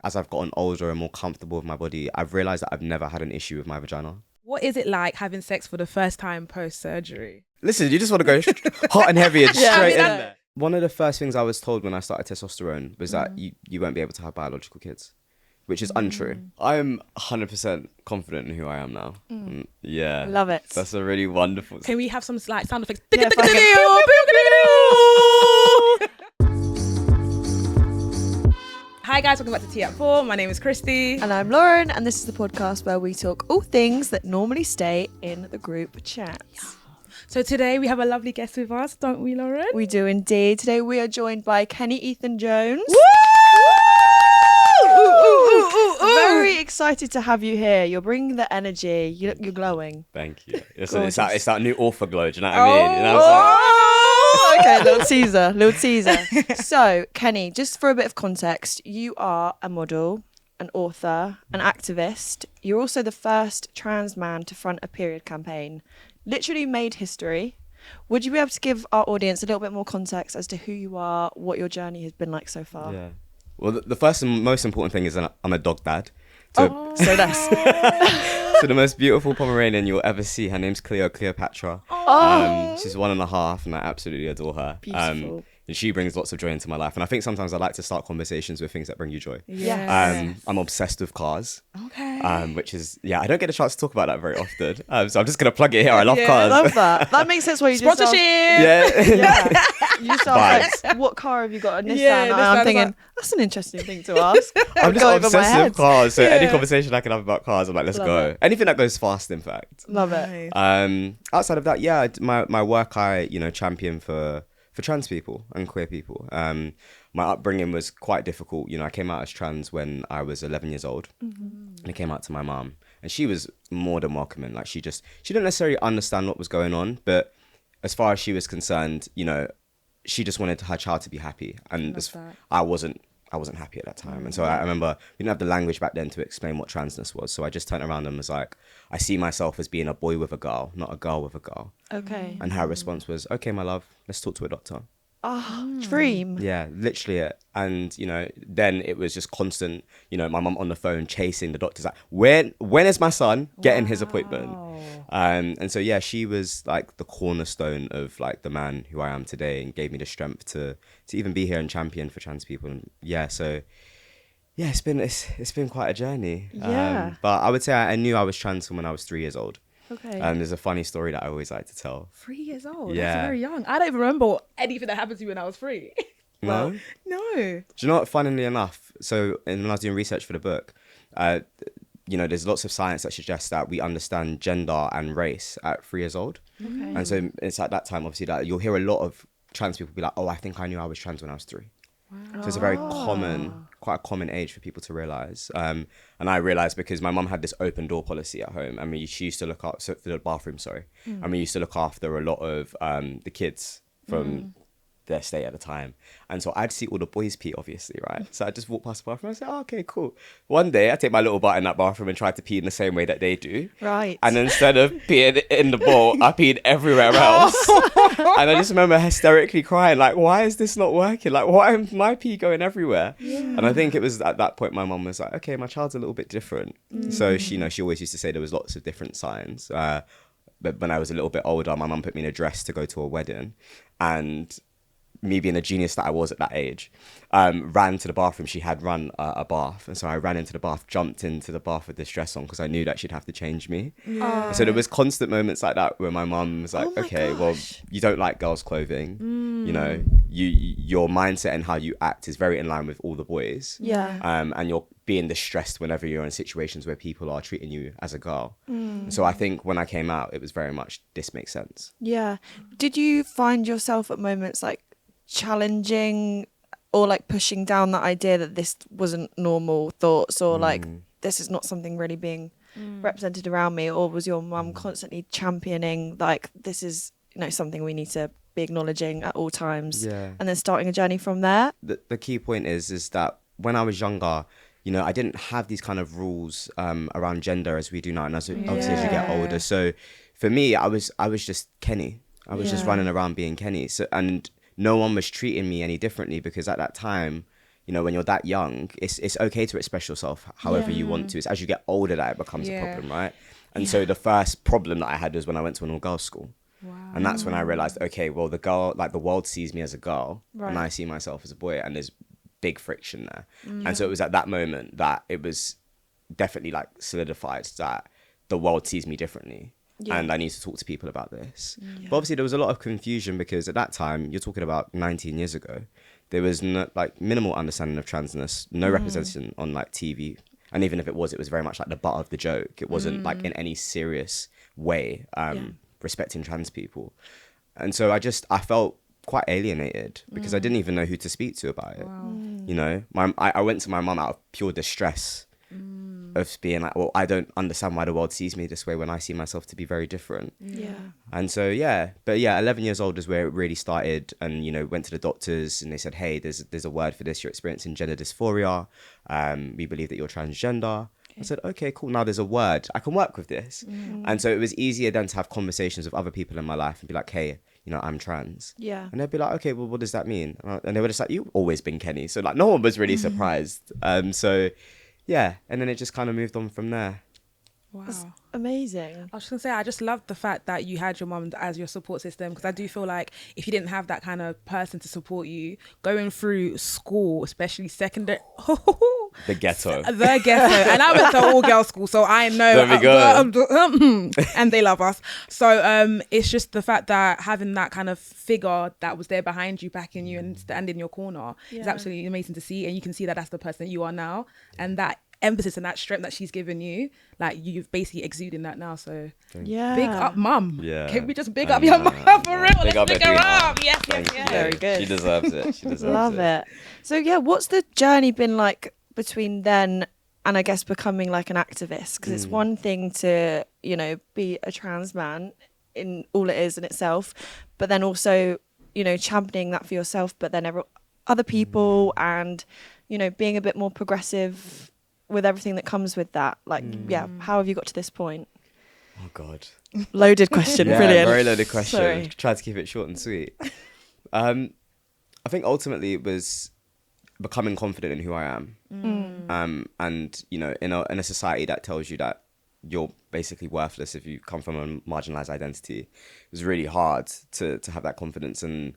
as I've gotten older and more comfortable with my body, I've realized that I've never had an issue with my vagina. What is it like having sex for the first time post-surgery? Listen, you just want to go hot and heavy and straight in I mean, there. One of the first things I was told when I started testosterone was that you won't be able to have biological kids, which is untrue. I'm 100% confident in who I am now. Yeah. Love it. That's a really wonderful... Can we have some like sound effects? Yeah, Hi guys, welcome back to Tea at 4. My name is Christy. And I'm Lauren, and this is the podcast where we talk all things that normally stay in the group chats. So today we have a lovely guest with us, don't we, Lauren? We do indeed. Today we are joined by Kenny Ethan Jones. Very excited to have you here. You're bringing the energy. You're glowing. Thank you. Listen, it's that new author glow, do you know what I mean? You know what I'm Okay, little teaser. So, Kenny, just for a bit of context, you are a model, an author, an activist. You're also the first trans man to front a period campaign. Literally made history. Would you be able to give our audience a little bit more context as to who you are, what your journey has been like so far? Yeah. Well, the first and most important thing is that I'm a dog dad. So that's... So the most beautiful Pomeranian you'll ever see. Her name's Cleopatra. She's 1.5 and I absolutely adore her. Beautiful. And she brings lots of joy into my life. And I think sometimes I like to start conversations with things that bring you joy. Yes. I'm obsessed with cars. Okay. Which is, I don't get a chance to talk about that very often. So I'm just going to plug it here. I love cars. I love that. That makes sense why you just Sponsorship! Yeah. You start like, what car have you got? A Nissan? Yeah, And Nissan, I'm thinking, that's an interesting thing to ask. I'm just obsessed with cars. So any Yeah. conversation I can have about cars, I'm like, let's Love go. it. Anything that goes fast, in fact. Love it. Outside of that, my work, I champion for trans people and queer people. My upbringing was quite difficult. I came out as trans when I was 11 years old, and I came out to my mum, and she was more than welcoming. Like she didn't necessarily understand what was going on, but as far as she was concerned, she just wanted her child to be happy, and I wasn't happy at that time. And so I remember we didn't have the language back then to explain what transness was. So I just turned around and was like, I see myself as being a boy with a girl, not a girl with a girl. Okay. And her response was, okay, my love, let's talk to a doctor. Oh, dream. Yeah, literally it. And, then it was just constant, my mum on the phone chasing the doctors. Like, when is my son getting his appointment? And so, she was like the cornerstone of like the man who I am today and gave me the strength to even be here and champion for trans people. And it's been quite a journey. Yeah. But I would say I knew I was trans from when I was 3 years old. Okay. There's a funny story that I always like to tell. 3 years old. Yeah. That's very young. I don't even remember anything that happened to me when I was 3. No? No. Do you know what, funnily enough, so when I was doing research for the book, there's lots of science that suggests that we understand gender and race at 3 years old. Okay. And so it's at that time, obviously, that you'll hear a lot of trans people be like, oh, I think I knew I was trans when I was 3. Wow. So it's a very quite a common age for people to realise. And I realised because my mum had this open door policy at home. I mean, she used to look after the bathroom, and we used to look after a lot of the kids from their state at the time. And so I'd see all the boys pee, obviously, right? So I'd just walk past the bathroom and I'd say, oh, okay, cool. One day I take my little butt in that bathroom and try to pee in the same way that they do. Right. And instead of peeing in the bowl, I peed everywhere else. And I just remember hysterically crying, like, why is this not working? Like, why am my pee going everywhere? Yeah. And I think it was at that point my mum was like, okay, my child's a little bit different. So she always used to say there was lots of different signs. But when I was a little bit older, my mum put me in a dress to go to a wedding, and me being the genius that I was at that age, ran to the bathroom. She had run a bath. And so I ran into the bath, jumped into the bath with this dress on because I knew that she'd have to change me. Yeah. So there was constant moments like that where my mum was like, well, you don't like girls' clothing. Your mindset and how you act is very in line with all the boys. Yeah. And you're being distressed whenever you're in situations where people are treating you as a girl. So I think when I came out, it was very much, this makes sense. Yeah. Did you find yourself at moments like challenging or like pushing down that idea that this wasn't normal thoughts, or like this is not something really being represented around me? Or was your mum constantly championing like this is something we need to be acknowledging at all times, and then starting a journey from there? The key point is that when I was younger, I didn't have these kind of rules around gender as we do now, and obviously as you get older. So for me, I was just Kenny. I was just running around being Kenny. So, and no one was treating me any differently because at that time, you know, when you're that young, it's okay to express yourself however you want to. It's as you get older that it becomes a problem, right? And so the first problem that I had was when I went to an all-girls school. Wow. And that's when I realized, okay, well, the world sees me as a girl, Right. and I see myself as a boy, and there's big friction there. And so it was at that moment that it was definitely like solidified that the world sees me differently. Yeah. And I need to talk to people about this. But obviously there was a lot of confusion because at that time, you're talking about 19 years ago, there was like minimal understanding of transness, no representation on like TV. And even if it was very much like the butt of the joke. It wasn't like in any serious way respecting trans people. And so I felt quite alienated because I didn't even know who to speak to about it. Wow. You know, I went to my mum out of pure distress of being like, well, I don't understand why the world sees me this way when I see myself to be very different. Yeah. And so, 11 years old is where it really started. And, you know, went to the doctors and they said, hey, there's a word for this. You're experiencing gender dysphoria. We believe that you're transgender. Okay. I said, okay, cool. Now there's a word. I can work with this. And so it was easier then to have conversations with other people in my life and be like, hey, you know, I'm trans. Yeah. And they'd be like, okay, well, what does that mean? And they were just like, you've always been Kenny. So like no one was really surprised. So yeah. And then it just kind of moved on from there. Wow. That's amazing. I was just gonna say, I just love the fact that you had your mum as your support system, because I do feel like if you didn't have that kind of person to support you going through school, especially secondary, The ghetto. and I went to all girls school, so I know, and they love us. So it's just the fact that having that kind of figure that was there behind you, backing you, and in your corner is absolutely amazing to see, and you can see that that's the person that you are now, and that emphasis and that strength that she's given you, like you've basically exuding that now. So big up mum. Can we just big up your mum for real? Let's big her up. Yes. Very good. She deserves it. Love it. So yeah, what's the journey been like between then and I guess becoming like an activist? Because it's one thing to, you know, be a trans man in all it is in itself, but then also, you know, championing that for yourself, but then other people, and, you know, being a bit more progressive with everything that comes with that. Like, how have you got to this point? Oh God. Loaded question. Yeah, Brilliant. very loaded question. Sorry. Try to keep it short and sweet. I think ultimately it was becoming confident in who I am. And, you know, in a society that tells you that you're basically worthless if you come from a marginalized identity, it was really hard to have that confidence. And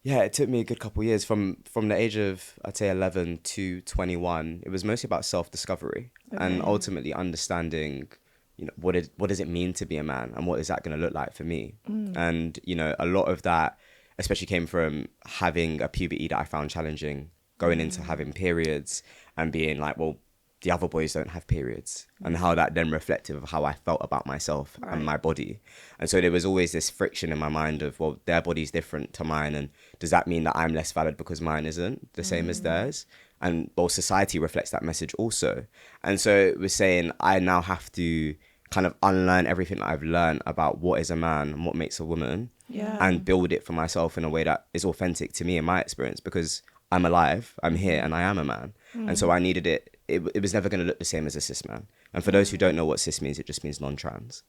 yeah, it took me a good couple of years from the age of, I'd say 11 to 21. It was mostly about self-discovery and ultimately understanding, you know, what does it mean to be a man, and what is that going to look like for me? And, you know, a lot of that especially came from having a puberty that I found challenging, going into having periods and being like, well, the other boys don't have periods, and how that then reflected of how I felt about myself and my body. And so there was always this friction in my mind of, well, their body's different to mine, and does that mean that I'm less valid because mine isn't the same as theirs? And well, society reflects that message also. And so it was saying I now have to kind of unlearn everything that I've learned about what is a man and what makes a woman, and build it for myself in a way that is authentic to me and my experience, because I'm alive, I'm here, and I am a man. And so I needed it was never going to look the same as a cis man. And for those who don't know what cis means, it just means non-trans.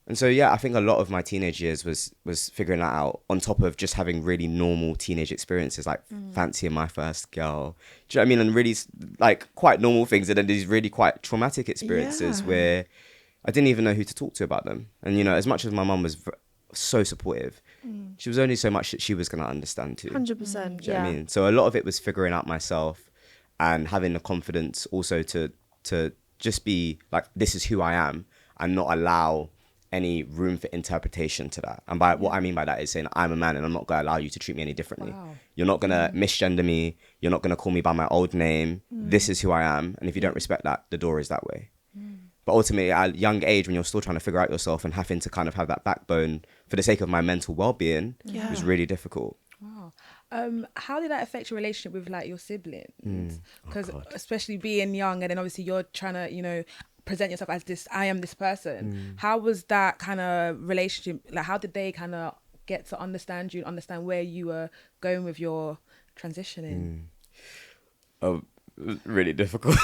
And so, yeah, I think a lot of my teenage years was figuring that out, on top of just having really normal teenage experiences, like fancying my first girl. Do you know what I mean? And really, like, quite normal things. And then these really quite traumatic experiences where I didn't even know who to talk to about them. And, you know, as much as my mum was so supportive, she was only so much that she was going to understand too. 100%. Do you know what I mean? So a lot of it was figuring out myself and having the confidence also to just be like, this is who I am, and not allow any room for interpretation to that. And by what I mean by that is saying I'm a man and I'm not going to allow you to treat me any differently. You're not going to misgender me. You're not going to call me by my old name. This is who I am. And if you don't respect that, the door is that way. But ultimately, at a young age, when you're still trying to figure out yourself and having to kind of have that backbone for the sake of my mental well-being, it was really difficult. Wow. How did that affect your relationship with like your siblings? Because especially being young, and then obviously you're trying to, you know, present yourself as this, I am this person. How was that kind of relationship? Like, how did they kind of get to understand you and understand where you were going with your transitioning? Really difficult.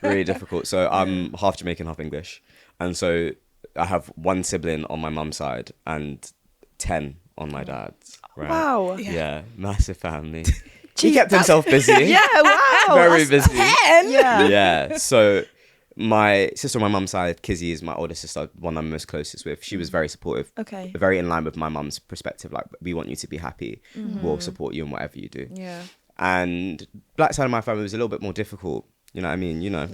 Really difficult. So I'm half Jamaican, half English. And so I have one sibling on my mum's side and 10 on my dad's. Right? Wow. Yeah, massive family. he kept himself busy. Yeah, wow. Very busy. 10? Yeah. So my sister on my mum's side, Kizzy, is my older sister, one I'm most closest with. She was very supportive. Okay. Very in line with my mum's perspective. Like, we want you to be happy. We'll support you in whatever you do. Yeah. And black side of my family was a little bit more difficult. You know what I mean? You know,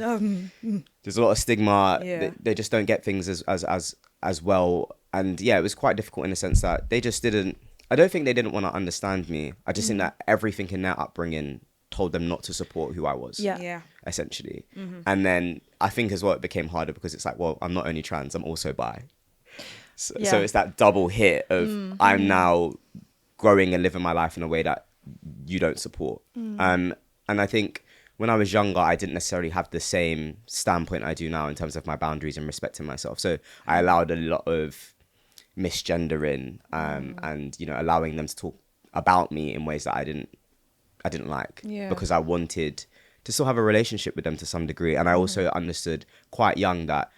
there's a lot of stigma. Yeah. They just don't get things as well. And yeah, it was quite difficult in the sense that they just didn't. I don't think they didn't want to understand me. I just think that everything in their upbringing told them not to support who I was. Yeah. Essentially. And then I think as well it became harder because it's like, well, I'm not only trans, I'm also bi. So it's that double hit of I'm now growing and living my life in a way that you don't support. And I think when I was younger, I didn't necessarily have the same standpoint I do now in terms of my boundaries and respecting myself. So I allowed a lot of misgendering and, you know, allowing them to talk about me in ways that I didn't like, because I wanted to still have a relationship with them to some degree. And I also understood quite young that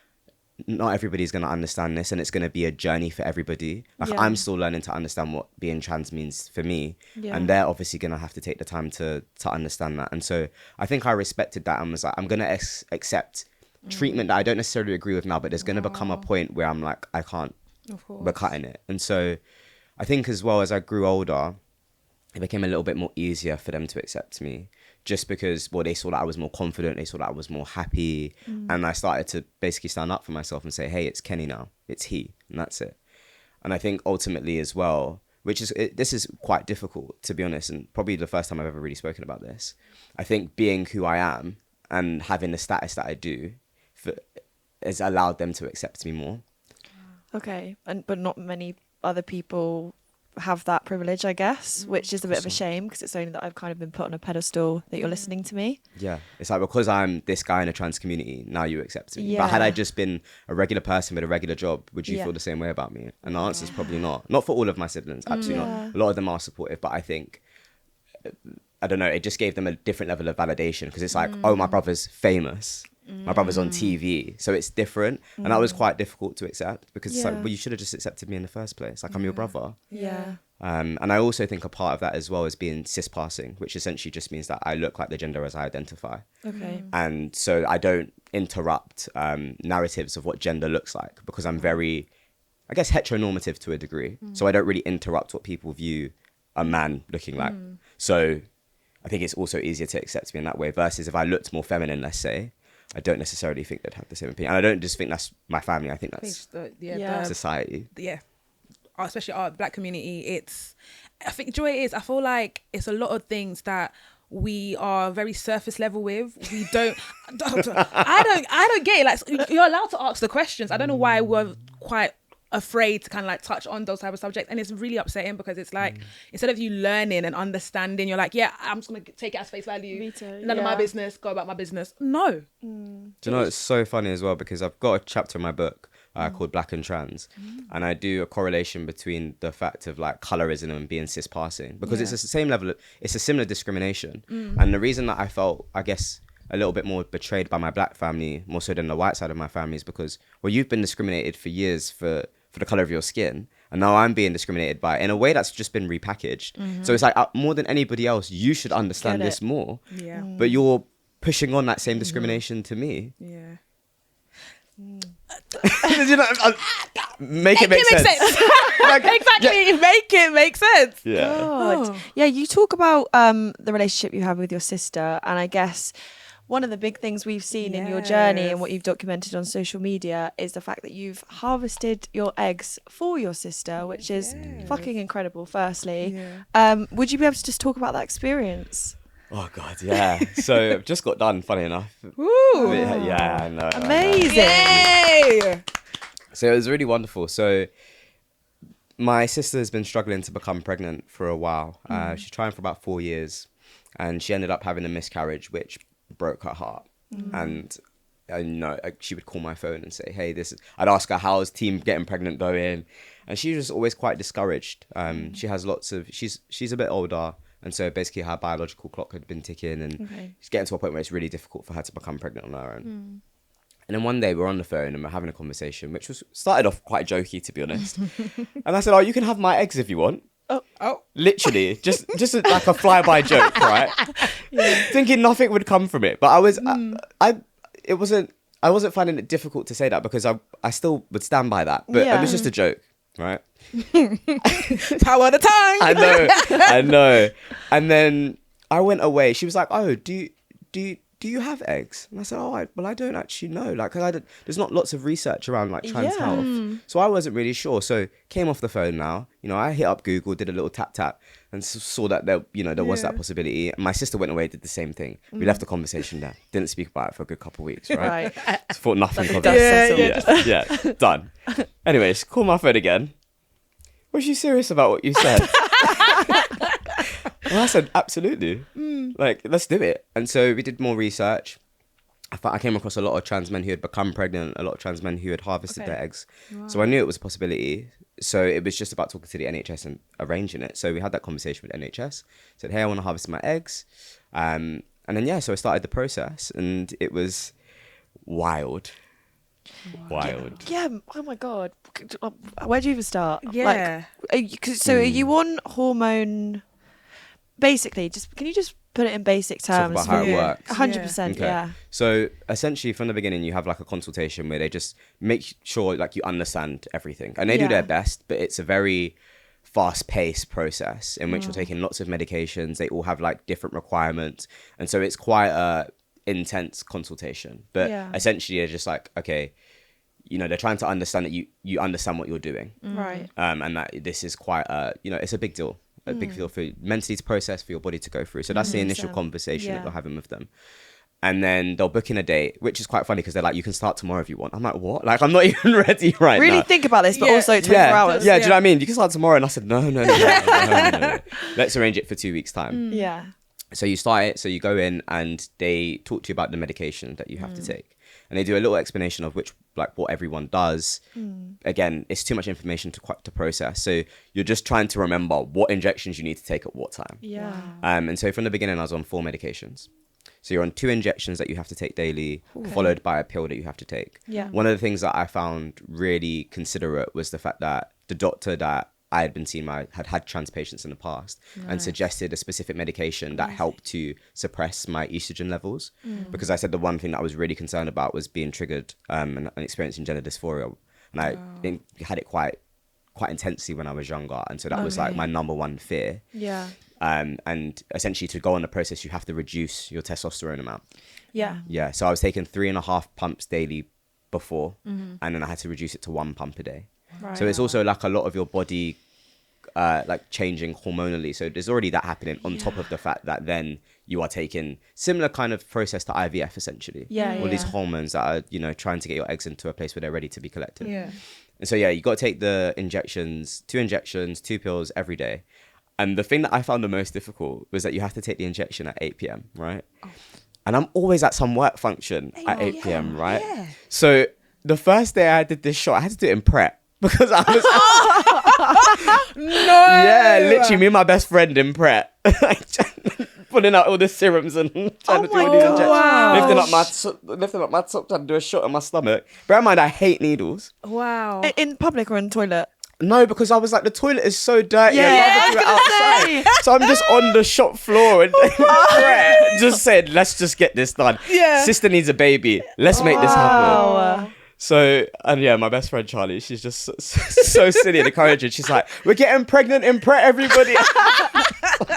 not everybody's going to understand this, and it's going to be a journey for everybody. Like, I'm still learning to understand what being trans means for me, and they're obviously going to have to take the time to understand that. And so I think I respected that and was like, I'm going to accept treatment that I don't necessarily agree with now, but there's going to become a point where I'm like, I can't, we're cutting it. And so I think as well as I grew older, it became a little bit more easier for them to accept me, just because, well, they saw that I was more confident, they saw that I was more happy, and I started to basically stand up for myself and say, hey, it's Kenny now, it's he, and that's it. And I think ultimately as well, this is quite difficult, to be honest, and probably the first time I've ever really spoken about this. I think being who I am and having the status that I do has allowed them to accept me more. Okay, but not many other people have that privilege, I guess, which is a bit of a shame, because it's only that I've kind of been put on a pedestal that you're listening to me. Yeah, it's like, because I'm this guy in a trans community, now you accept me. But had I just been a regular person with a regular job, would you feel the same way about me? And the answer is probably not for all of my siblings, absolutely not. A lot of them are supportive, but I think, I don't know, it just gave them a different level of validation, because it's like, oh, my brother's famous, my brother's on TV, so it's different. And that was quite difficult to accept, because it's like, well, you should have just accepted me in the first place. Like, I'm your brother. And I also think a part of that as well is being cis passing, which essentially just means that I look like the gender as I identify. And so I don't interrupt narratives of what gender looks like, because I'm very, I guess, heteronormative to a degree. So I don't really interrupt what people view a man looking like. So I think it's also easier to accept me in that way, versus if I looked more feminine, let's say, I don't necessarily think they'd have the same opinion. And I don't just think that's my family. I think that's society. Especially our black community. I think joy is, I feel like it's a lot of things that we are very surface level with. We don't, I don't get it. Like, you're allowed to ask the questions. I don't know why we're quite afraid to kind of like touch on those type of subjects, and it's really upsetting, because it's like, instead of you learning and understanding, you're like, I'm just gonna take it as face value, none of my business, go about my business. No. Do you know, it's so funny as well, because I've got a chapter in my book called Black and Trans, and I do a correlation between the fact of like colorism and being cis passing, because it's the same level, it's a similar discrimination. And the reason that I felt, I guess, a little bit more betrayed by my black family, more so than the white side of my family, is because, well, you've been discriminated for years for the color of your skin, and now I'm being discriminated by, in a way that's just been repackaged. So it's like, more than anybody else, you should understand this more. But you're pushing on that same discrimination to me. You know, make it make sense. Like, exactly, make it make sense. Yeah, you talk about the relationship you have with your sister, and I guess one of the big things we've seen in your journey and what you've documented on social media is the fact that you've harvested your eggs for your sister, which is fucking incredible, firstly. Would you be able to just talk about that experience? Oh, God, yeah. So I've just got done, funny enough. Woo! Yeah, I know. Amazing. Yay! So it was really wonderful. So my sister has been struggling to become pregnant for a while. She's trying for about 4 years, and she ended up having a miscarriage, which broke her heart. And you know, she would call my phone and say, hey, I'd ask her, how's team getting pregnant going? And she was always quite discouraged. She has she's a bit older, and so basically her biological clock had been ticking, and she's getting to a point where it's really difficult for her to become pregnant on her own. And then one day we're on the phone and we're having a conversation, which started off quite jokey, to be honest. And I said, oh, you can have my eggs if you want. Oh. Literally, just like a flyby joke, right? Thinking nothing would come from it, but I wasn't finding it difficult to say that because I still would stand by that, but it was just a joke, right? Power of the tongue. I know. And then I went away. She was like, "Oh, do you have eggs?" And I said, "Oh, I don't actually know. Like, 'cause there's not lots of research around like trans health, so I wasn't really sure." So came off the phone now. I hit up Google, did a little tap, and saw that there was that possibility. And my sister went away, did the same thing. We left the conversation there. Didn't speak about it for a good couple of weeks, right? Thought nothing of it. Yeah, done. Anyways, call my phone again. Was you serious about what you said? Well, I said, absolutely. Like, let's do it. And so we did more research. I came across a lot of trans men who had become pregnant, a lot of trans men who had harvested their eggs. Wow. So I knew it was a possibility. So it was just about talking to the NHS and arranging it. So we had that conversation with NHS. Said, hey, I want to harvest my eggs. And then, so I started the process. And it was wild. Wild. Yeah. Oh my God. Where do you even start? Yeah. Like, are you on hormone? Basically, can you just put it in basic terms? Talk about how it works. 100%. Okay. Yeah. So essentially, from the beginning, you have like a consultation where they just make sure like you understand everything, and they do their best. But it's a very fast-paced process in which you're taking lots of medications. They all have like different requirements, and so it's quite a intense consultation. But essentially, they're just like, okay, they're trying to understand that you understand what you're doing, right? And that this is quite it's a big deal. A big deal for mentally to process, for your body to go through. So that's the initial conversation that you're having with them. And then they'll book in a date, which is quite funny because they're like, you can start tomorrow if you want. I'm like, what? Like, I'm not even ready right now. Really think about this, but also 24 hours. Yeah, do you know what I mean? You can start tomorrow. And I said, no. Let's arrange it for 2 weeks' time. Yeah. So you start it, so you go in and they talk to you about the medication that you have to take. And they do a little explanation of what everyone does. Again, it's too much information to process. So you're just trying to remember what injections you need to take at what time. Yeah. And so from the beginning, I was on 4 medications. So you're on 2 injections that you have to take daily, followed by a pill that you have to take. Yeah. One of the things that I found really considerate was the fact that the doctor that I had been seeing, had trans patients in the past and suggested a specific medication that helped to suppress my estrogen levels. Because I said the one thing that I was really concerned about was being triggered and experiencing gender dysphoria. And I had it quite intensely when I was younger. And so that was like my number one fear. Yeah. And essentially to go on the process, you have to reduce your testosterone amount. Yeah. Yeah. So I was taking 3.5 pumps daily before, and then I had to reduce it to 1 pump a day. Right. So it's also like a lot of your body like changing hormonally. So there's already that happening on top of the fact that then you are taking similar kind of process to IVF essentially. All these hormones that are, trying to get your eggs into a place where they're ready to be collected. Yeah. And so you got to take the injections, 2 injections, 2 pills every day. And the thing that I found the most difficult was that you have to take the injection at 8 p.m, right? And I'm always at some work function at 8 p.m, right? Yeah. So the first day I did this shot, I had to do it in prep. Because I was literally me and my best friend in prep, pulling out all the serums and trying to do all these injections, lifting up my top, trying to do a shot in my stomach. Bear in mind, I hate needles. Wow. In public or in the toilet? No, because I was like, the toilet is so dirty. I'd rather do it outside. So I'm just on the shop floor and just said, let's just get this done. Yeah. Sister needs a baby. Let's make this happen. So, and my best friend Charlie, she's just so silly and encouraging. She's like, we're getting pregnant in Pret, everybody.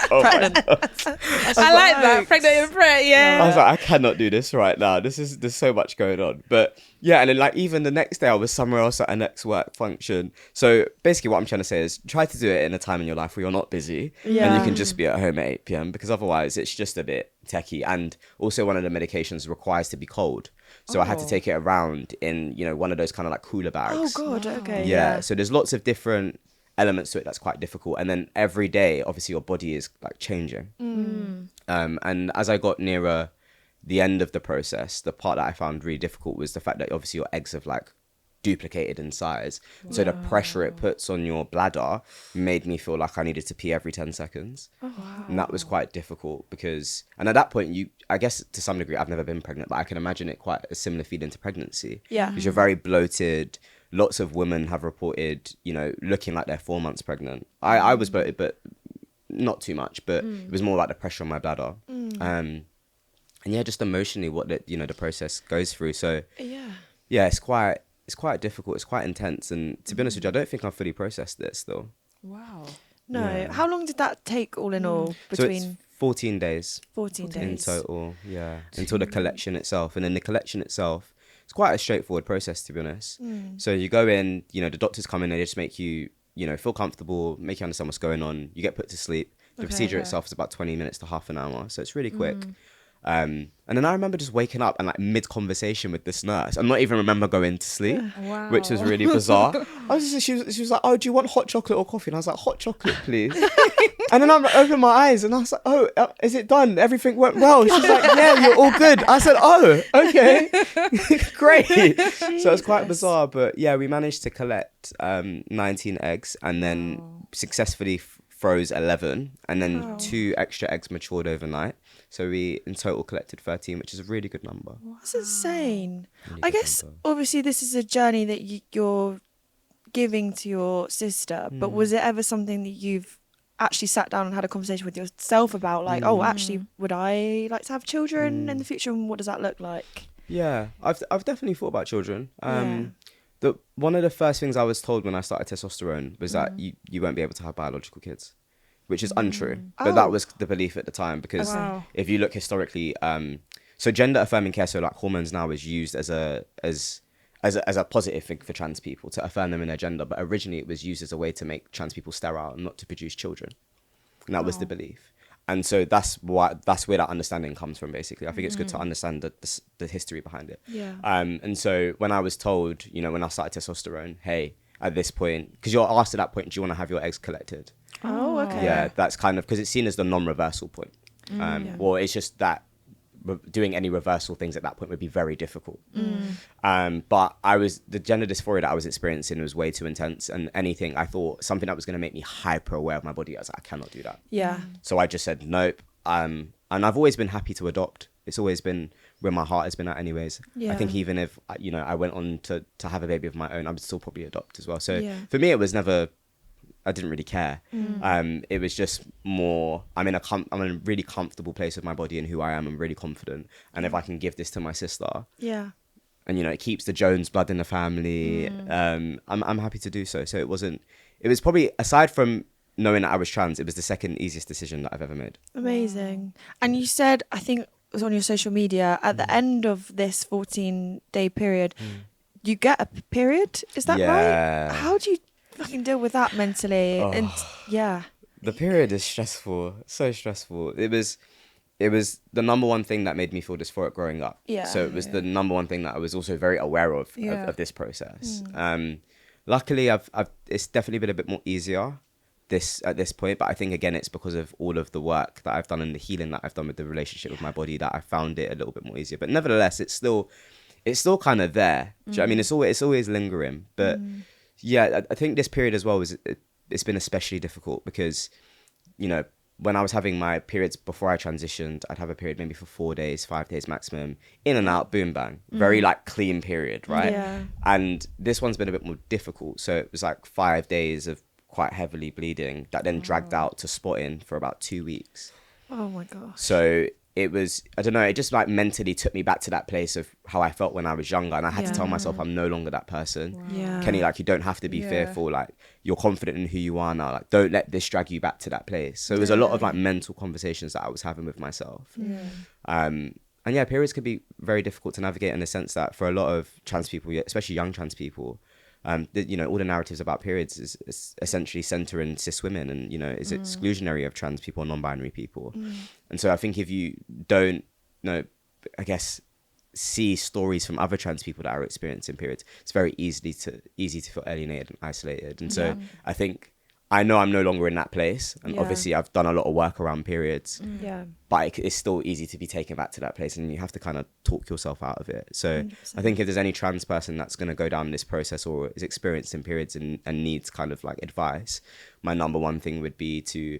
Pregnant. I like that. Pregnant in Pret, yeah. I was like, I cannot do this right now. There's so much going on. But and then like even the next day I was somewhere else at a next work function. So basically what I'm trying to say is try to do it in a time in your life where you're not busy and you can just be at home at 8 p.m. because otherwise it's just a bit techie. And also one of the medications requires to be cold. So I had to take it around in, one of those kind of like cooler bags. Oh, God. Okay. Yeah. So there's lots of different elements to it that's quite difficult. And then every day, obviously, your body is like changing. And as I got nearer the end of the process, the part that I found really difficult was the fact that obviously your eggs have like duplicated in size. Wow. So the pressure it puts on your bladder made me feel like I needed to pee every 10 seconds. Oh, wow. And that was quite difficult because, and at that point, I guess to some degree, I've never been pregnant, but I can imagine it quite a similar feeling to pregnancy. Yeah. Because you're very bloated, lots of women have reported, looking like they're 4 months pregnant. I was bloated, but not too much, but it was more like the pressure on my bladder. And yeah, just emotionally what the process goes through. So yeah, it's quite difficult. It's quite intense. And to be honest with you, I don't think I've fully processed this still. Wow. No. Yeah. How long did that take all in all between? So it's 14 days. 14 days. In total, yeah. Until the collection itself. And then the collection itself, it's quite a straightforward process, to be honest. So you go in, the doctors come in and they just make you, feel comfortable, make you understand what's going on. You get put to sleep. The procedure itself is about 20 minutes to half an hour. So it's really quick. And then I remember just waking up and like mid-conversation with this nurse. I not even remember going to sleep, which was really bizarre. She was like, "Oh, do you want hot chocolate or coffee?" And I was like, "Hot chocolate, please." And then I opened my eyes and I was like, "Oh, is it done? Everything went well." She's like, "Yeah, you're all good." I said, "Oh, okay, great." So it's quite bizarre, but yeah, we managed to collect 19 eggs and then successfully froze 11, and then 2 extra eggs matured overnight. So we in total collected 13, which is a really good number. That's insane. Really I good guess number. obviously this is a journey that you're giving to your sister, but was it ever something that you've actually sat down and had a conversation with yourself about, like, oh, actually, would I like to have children in the future, and what does that look like? Yeah, I've definitely thought about children. One of the first things I was told when I started testosterone was that you won't be able to have biological kids, which is untrue. But that was the belief at the time, because if you look historically, so gender affirming care, so like hormones now is used as a positive thing for trans people to affirm them in their gender, but originally it was used as a way to make trans people sterile and not to produce children. And that was the belief. And so that's where that understanding comes from, basically. I think it's good to understand the history behind it. Yeah. And so when I was told, when I started testosterone, hey, at this point, because you're asked at that point, do you want to have your eggs collected? Oh, okay. Yeah, that's kind of, because it's seen as the non-reversal point. Or it's just that doing any reversal things at that point would be very difficult. But the gender dysphoria that I was experiencing was way too intense, and I thought something that was going to make me hyper aware of my body, I was like, I cannot do that. Yeah. So I just said nope. And I've always been happy to adopt. It's always been where my heart has been at anyways. I think even if I went on to have a baby of my own, I would still probably adopt as well. So for me, it was never, I didn't really care. It was just more, I'm in a really comfortable place with my body and who I am. I'm really confident. And if I can give this to my sister, and it keeps the Jones blood in the family, I'm happy to do so. So it was probably, aside from knowing that I was trans, it was the second easiest decision that I've ever made. Amazing. And you said, I think it was on your social media, at the end of this 14-day period, you get a period. Is that right? How do you fucking deal with that mentally? And the period is stressful, so stressful. It was the number one thing that made me feel dysphoric growing up. So it was the number one thing that I was also very aware of this process. Luckily, it's definitely been a bit more easier at this point, but I think again it's because of all of the work that I've done and the healing that I've done with the relationship with my body that I found it a little bit more easier. But nevertheless, it's still kind of there. Do you know what I mean? It's always lingering, but. Yeah, I think this period as well it's been especially difficult because, when I was having my periods before I transitioned, I'd have a period maybe for 4 days, 5 days maximum, in and out, boom, bang. Very like clean period, right? Yeah. And this one's been a bit more difficult. So it was like 5 days of quite heavily bleeding that then dragged out to spotting for about 2 weeks. Oh my gosh. So it was, I don't know, it just like mentally took me back to that place of how I felt when I was younger. And I had to tell myself I'm no longer that person. Wow. Yeah. Kenny, like, you don't have to be fearful. Like, you're confident in who you are now. Like, don't let this drag you back to that place. So it was a lot of like mental conversations that I was having with myself. Yeah. And yeah, periods can be very difficult to navigate in the sense that for a lot of trans people, especially young trans people, all the narratives about periods is essentially centering cis women and, is exclusionary of trans people and non-binary people. And so I think if you don't, I guess, see stories from other trans people that are experiencing periods, it's very easy to feel alienated and isolated. And so I think I know I'm no longer in that place. And obviously I've done a lot of work around periods, but it's still easy to be taken back to that place and you have to kind of talk yourself out of it. So 100%. I think if there's any trans person that's going to go down this process or is experiencing periods and needs kind of like advice, my number one thing would be to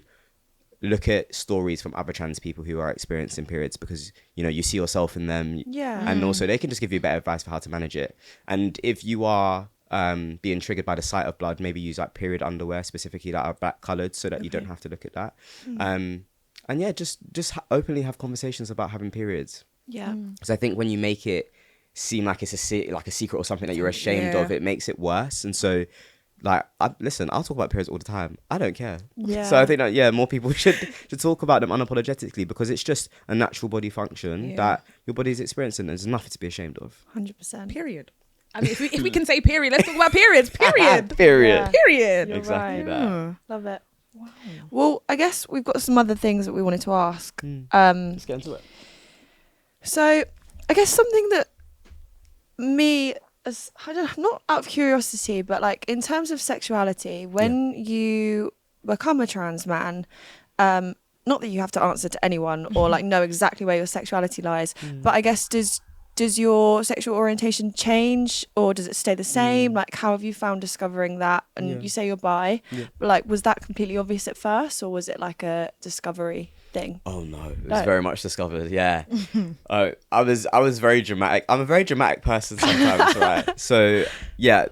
look at stories from other trans people who are experiencing periods because, you see yourself in them. Yeah. And also they can just give you better advice for how to manage it. And if you are being triggered by the sight of blood, maybe use like period underwear specifically that are black coloured so that you don't have to look at that. And yeah, just openly have conversations about having periods. Yeah. Because I think when you make it seem like it's like a secret or something that you're ashamed of, it makes it worse. And so, like, listen, I'll talk about periods all the time. I don't care. Yeah. So I think that, more people should talk about them unapologetically, because it's just a natural body function that your body's experiencing. There's nothing to be ashamed of. 100%. Period. I mean, if we can say period, let's talk about periods. Period. Period. Yeah. Period. You're Exactly right. that. Love it. Wow. Well, I guess we've got some other things that we wanted to ask. Let's get into it. So I guess something that not out of curiosity, but like in terms of sexuality, when you become a trans man, not that you have to answer to anyone or like know exactly where your sexuality lies, but I guess does your sexual orientation change, or does it stay the same? Like, how have you found discovering that? And you say you're bi, but like, was that completely obvious at first, or was it like a discovery thing? Oh no, it was very much discovered. Yeah. I was very dramatic. I'm a very dramatic person sometimes, right? So yeah,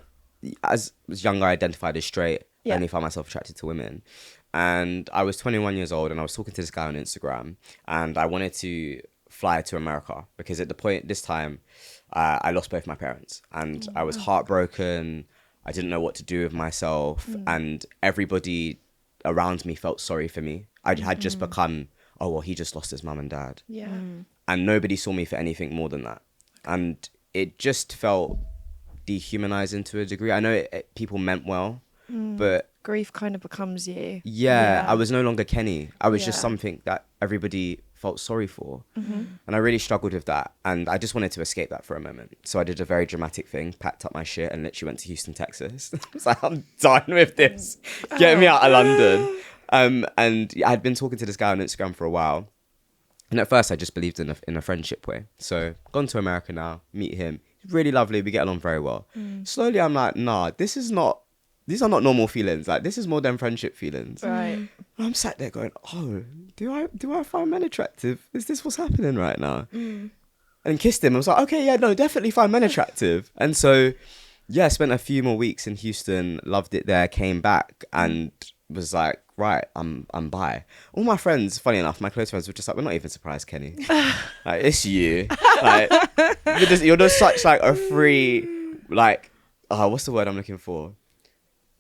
as I was younger, I identified as straight. I only found myself attracted to women. And I was 21 years old, and I was talking to this guy on Instagram, and I wanted to fly to America because at this time, I lost both my parents, and I was heartbroken. I didn't know what to do with myself, and everybody around me felt sorry for me. I had just become, oh, well, he just lost his mum and dad. Yeah. And nobody saw me for anything more than that. And it just felt dehumanizing to a degree. I know people meant well, but Grief kind of becomes you. yeah, I was no longer Kenny. I was just Yeah. something that everybody felt sorry for. And I really struggled with that. And I just wanted to escape that for a moment. So I did a very dramatic thing, packed up my shit and literally went to Houston, Texas. I was like, I'm done with this. Get me out of London. And I'd been talking to this guy on Instagram for a while. And at first I just believed in a friendship way. So gone to America now, meet him. He's really lovely. We get along very well. Slowly I'm like, nah, these are not normal feelings. Like, this is more than friendship feelings. Right. And I'm sat there going, oh, do I find men attractive? Is this what's happening right now? And kissed him. I was like, okay, yeah, no, definitely find men attractive. And so, yeah, I spent a few more weeks in Houston, loved it there, came back and was like, right, I'm bi. All my friends, funny enough, my close friends were just like, we're not even surprised, Kenny. Like, it's you. Like, you're just such like a free, like, what's the word I'm looking for?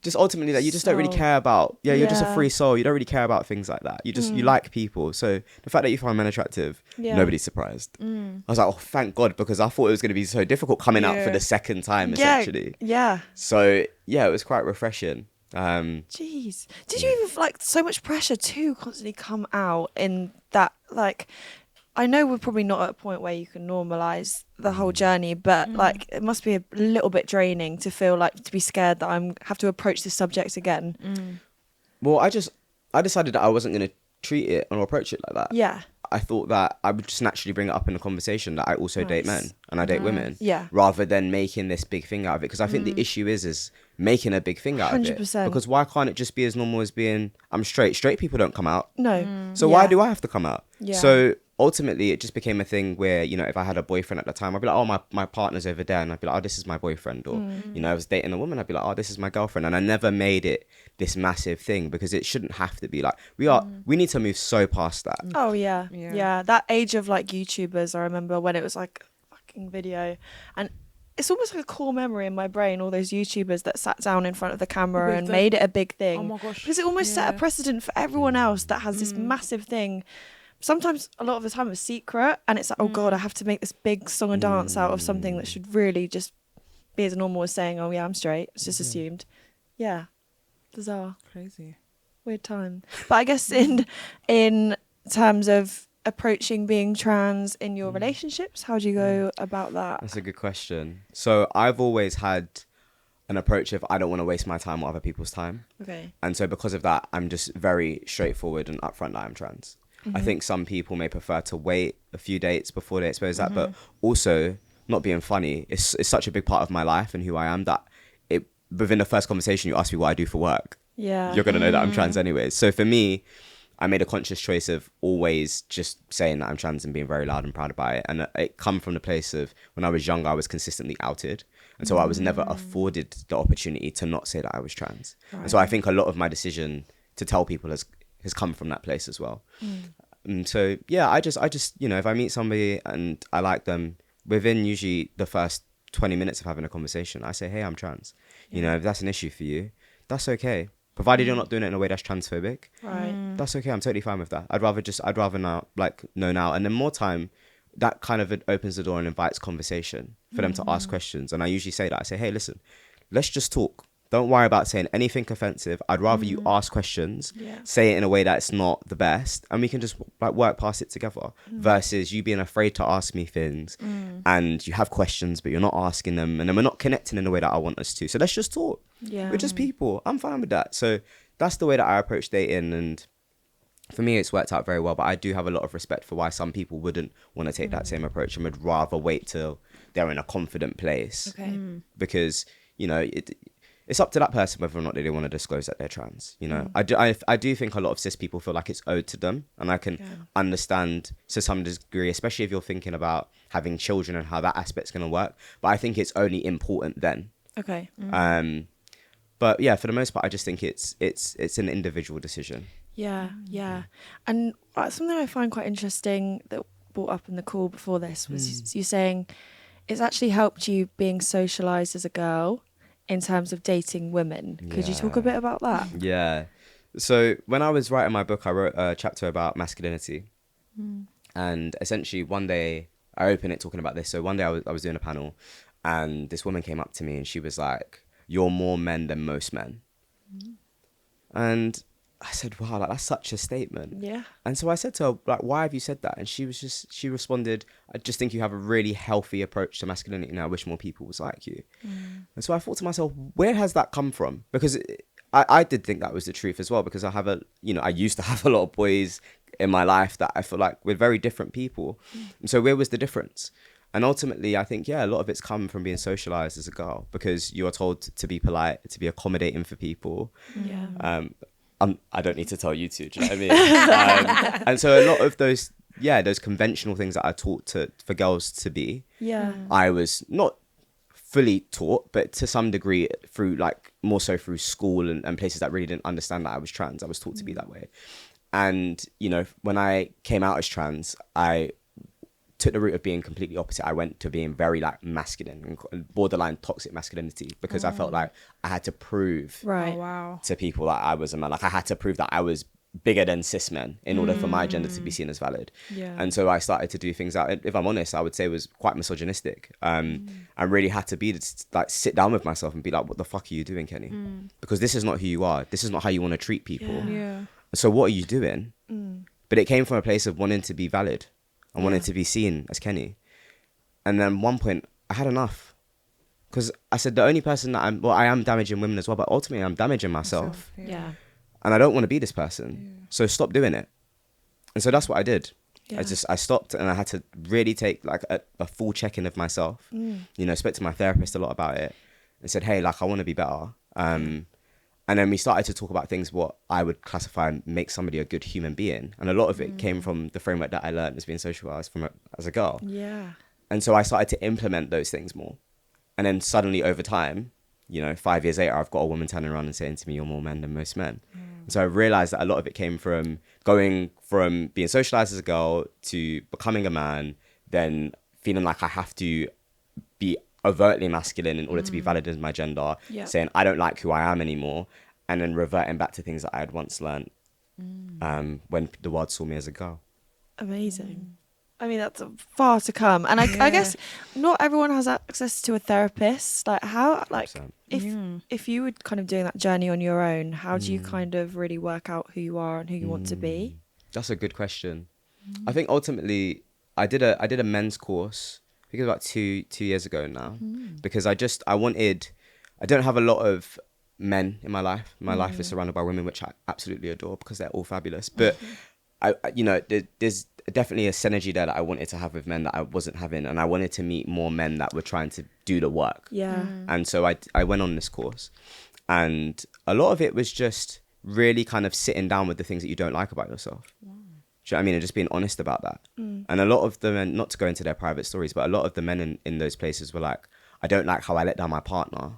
Just ultimately that you just don't really care about, you're just a free soul. You don't really care about things like that. You like people. So the fact that you find men attractive, nobody's surprised. I was like, oh, thank God, because I thought it was going to be so difficult coming out for the second time, essentially. Yeah. So yeah, it was quite refreshing. Jeez. Did you even like so much pressure to constantly come out in that, like, I know we're probably not at a point where you can normalize the whole journey, but like it must be a little bit draining to feel like, to be scared that I'm have to approach this subject again. Well, I decided that I wasn't going to treat it or approach it like that. Yeah. I thought that I would just naturally bring it up in the conversation that I also date men and I date women, rather than making this big thing out of it. Because I think the issue is making a big thing out 100%. of it. Because why can't it just be as normal as being, I'm straight? Straight people don't come out. No. So why do I have to come out? Yeah. So ultimately, it just became a thing where, you know, if I had a boyfriend at the time, I'd be like, oh, my partner's over there. And I'd be like, oh, this is my boyfriend. Or, you know, I was dating a woman, I'd be like, oh, this is my girlfriend. And I never made it this massive thing, because it shouldn't have to be like, we need to move so past that. Oh, yeah. That age of like YouTubers, I remember when it was like a fucking video. And it's almost like a core memory in my brain, all those YouTubers that sat down in front of the camera and made it a big thing. Oh my gosh. Because it almost set a precedent for everyone else that has this massive thing. Sometimes, a lot of the time, it's secret, and it's like, oh God, I have to make this big song and dance out of something that should really just be as normal as saying, oh yeah, I'm straight. It's just assumed. Yeah. Bizarre. Crazy. Weird time. But I guess in terms of approaching being trans in your relationships, how do you go about that? That's a good question. So I've always had an approach of, I don't want to waste my time or other people's time. Okay. And so because of that, I'm just very straightforward and upfront that I'm trans. I think some people may prefer to wait a few dates before they expose that, but also, not being funny, it's such a big part of my life and who I am that within the first conversation you ask me what I do for work, you're going to know that I'm trans anyways. So for me, I made a conscious choice of always just saying that I'm trans and being very loud and proud about it. And it come from the place of, when I was younger, I was consistently outed. And so I was never afforded the opportunity to not say that I was trans. And so I think a lot of my decision to tell people has come from that place as well. And so, yeah, I just, you know, if I meet somebody and I like them, within usually the first 20 minutes of having a conversation, I say, hey, I'm trans. You know, if that's an issue for you, that's okay. Provided you're not doing it in a way that's transphobic, that's okay. I'm totally fine with that. I'd rather now, like, know now. And then more time, that kind of opens the door and invites conversation for them to ask questions. And I usually say that. I say, hey, listen, let's just talk. Don't worry about saying anything offensive. I'd rather you ask questions, say it in a way that's not the best, and we can just like work past it together. Versus you being afraid to ask me things, and you have questions, but you're not asking them, and then we're not connecting in the way that I want us to. So let's just talk. Yeah. We're just people. I'm fine with that. So that's the way that I approach dating, and for me, it's worked out very well. But I do have a lot of respect for why some people wouldn't want to take that same approach and would rather wait till they're in a confident place. Okay. Because, you know, it's up to that person whether or not they want to disclose that they're trans. You know, I do think a lot of cis people feel like it's owed to them, and I can understand to some degree, especially if you're thinking about having children and how that aspect's going to work. But I think it's only important then. Okay. But yeah, for the most part, I just think it's an individual decision. Yeah. And something I find quite interesting that brought up in the call before this was you saying it's actually helped you being socialised as a girl in terms of dating women. Could you talk a bit about that? Yeah. So when I was writing my book, I wrote a chapter about masculinity. And essentially one day, I opened it talking about this. So one day I was doing a panel, and this woman came up to me and she was like, you're more men than most men. And I said, wow, like, that's such a statement. Yeah. And so I said to her, like, why have you said that? And she responded, I just think you have a really healthy approach to masculinity, and I wish more people was like you. And so I thought to myself, where has that come from? Because I did think that was the truth as well, because I used to have a lot of boys in my life that I feel like we're very different people. And so where was the difference? And ultimately, I think, a lot of it's come from being socialized as a girl, because you're told to be polite, to be accommodating for people. Yeah. I don't need to tell you to, do you know what I mean? And so a lot of those conventional things that I taught for girls to be, I was not fully taught, but to some degree through, like, more so through school and places that really didn't understand that I was trans. I was taught to be that way. And, you know, when I came out as trans, I took the route of being completely opposite. I went to being very, like, masculine and borderline toxic masculinity, because I felt like I had to prove to people that I was a man. Like, I had to prove that I was bigger than cis men in order for my gender to be seen as valid. And so I started to do things that, if I'm honest, I would say was quite misogynistic. I really had to be, like, sit down with myself and be like, what the fuck are you doing, Kenny? Because this is not who you are. This is not how you want to treat people. So what are you doing? But it came from a place of wanting to be valid. I wanted to be seen as Kenny. And then at one point, I had enough. Because I said, the only person that I am damaging women as well, but ultimately I'm damaging myself. Yeah. And I don't want to be this person. So stop doing it. And so that's what I did. I stopped, and I had to really take, like, a full check-in of myself. You know, spoke to my therapist a lot about it and said, hey, like, I want to be better. And then we started to talk about things, what I would classify and make somebody a good human being. And a lot of it came from the framework that I learned as being socialized as a girl. Yeah. And so I started to implement those things more. And then suddenly over time, you know, 5 years later, I've got a woman turning around and saying to me, you're more men than most men. And so I realized that a lot of it came from going from being socialized as a girl to becoming a man, then feeling like I have to be overtly masculine in order to be valid as my gender, saying I don't like who I am anymore, and then reverting back to things that I had once learned when the world saw me as a girl. Amazing. I mean, that's far to come. And I guess not everyone has access to a therapist. Like, how, like, 100%. if you were kind of doing that journey on your own, how do you kind of really work out who you are and who you want to be? That's a good question. I think ultimately I did a men's course, I think it was about two years ago now, because I don't have a lot of men in my life. My life is surrounded by women, which I absolutely adore because they're all fabulous. But there's definitely a synergy there that I wanted to have with men that I wasn't having, and I wanted to meet more men that were trying to do the work. And so I went on this course, and a lot of it was just really kind of sitting down with the things that you don't like about yourself. Do you know what I mean? And just being honest about that. And a lot of the men, not to go into their private stories, but a lot of the men in those places were like, I don't like how I let down my partner.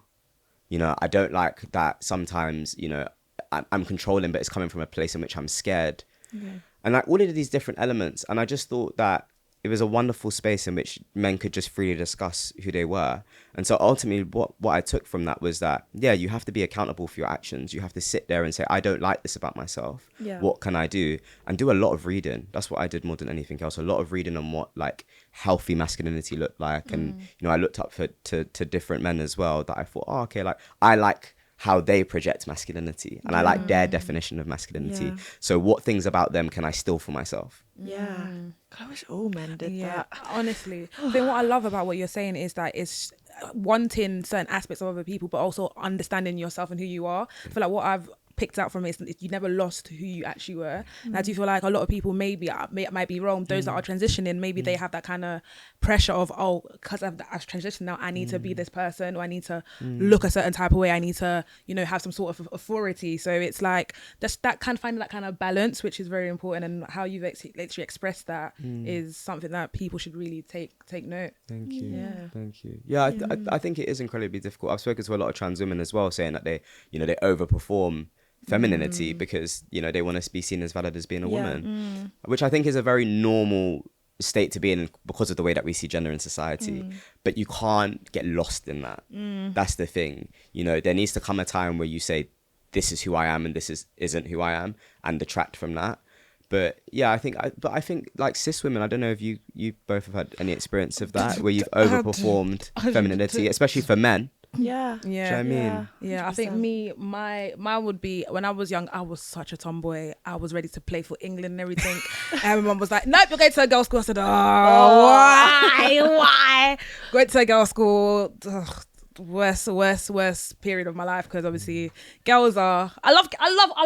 You know, I don't like that sometimes, you know, I'm controlling, but it's coming from a place in which I'm scared. And like all of these different elements. And I just thought that it was a wonderful space in which men could just freely discuss who they were. And so ultimately what I took from that was that, yeah, you have to be accountable for your actions. You have to sit there and say, I don't like this about myself. What can I do? And do a lot of reading. That's what I did more than anything else. A lot of reading on what like healthy masculinity looked like. And, you know, I looked up to different men as well that I thought, oh, okay, like I like how they project masculinity and I like their definition of masculinity. So what things about them can I steal for myself? I wish all men did that. Honestly, I think what I love about what you're saying is that it's wanting certain aspects of other people, but also understanding yourself and who you are. I feel like what I've picked out from it is you never lost who you actually were. And I do feel like a lot of people might be wrong. Those that are transitioning, maybe they have that kind of pressure of, oh, because I've transitioned now, I need to be this person, or I need to look a certain type of way. I need to, you know, have some sort of authority. So it's like just that kind of finding that kind of balance, which is very important. And how you've actually expressed that is something that people should really take note. Thank you. Thank you. Yeah, I think it is incredibly difficult. I've spoken to a lot of trans women as well, saying that they, you know, they overperform femininity because, you know, they want to be seen as valid as being a woman, which I think is a very normal state to be in because of the way that we see gender in society. But you can't get lost in that. That's the thing. You know, there needs to come a time where you say, this is who I am and this isn't who I am, and detract from that. But yeah, I think like cis women, I don't know if you both have had any experience of that where you've overperformed femininity, especially for men. Yeah. Do you know what I mean? Yeah, I think mine would be, when I was young, I was such a tomboy. I was ready to play for England and everything. And my mum was like, nope, you're going to a girls' school. I said, why? Going to a girls' school, worst period of my life, because obviously girls are, I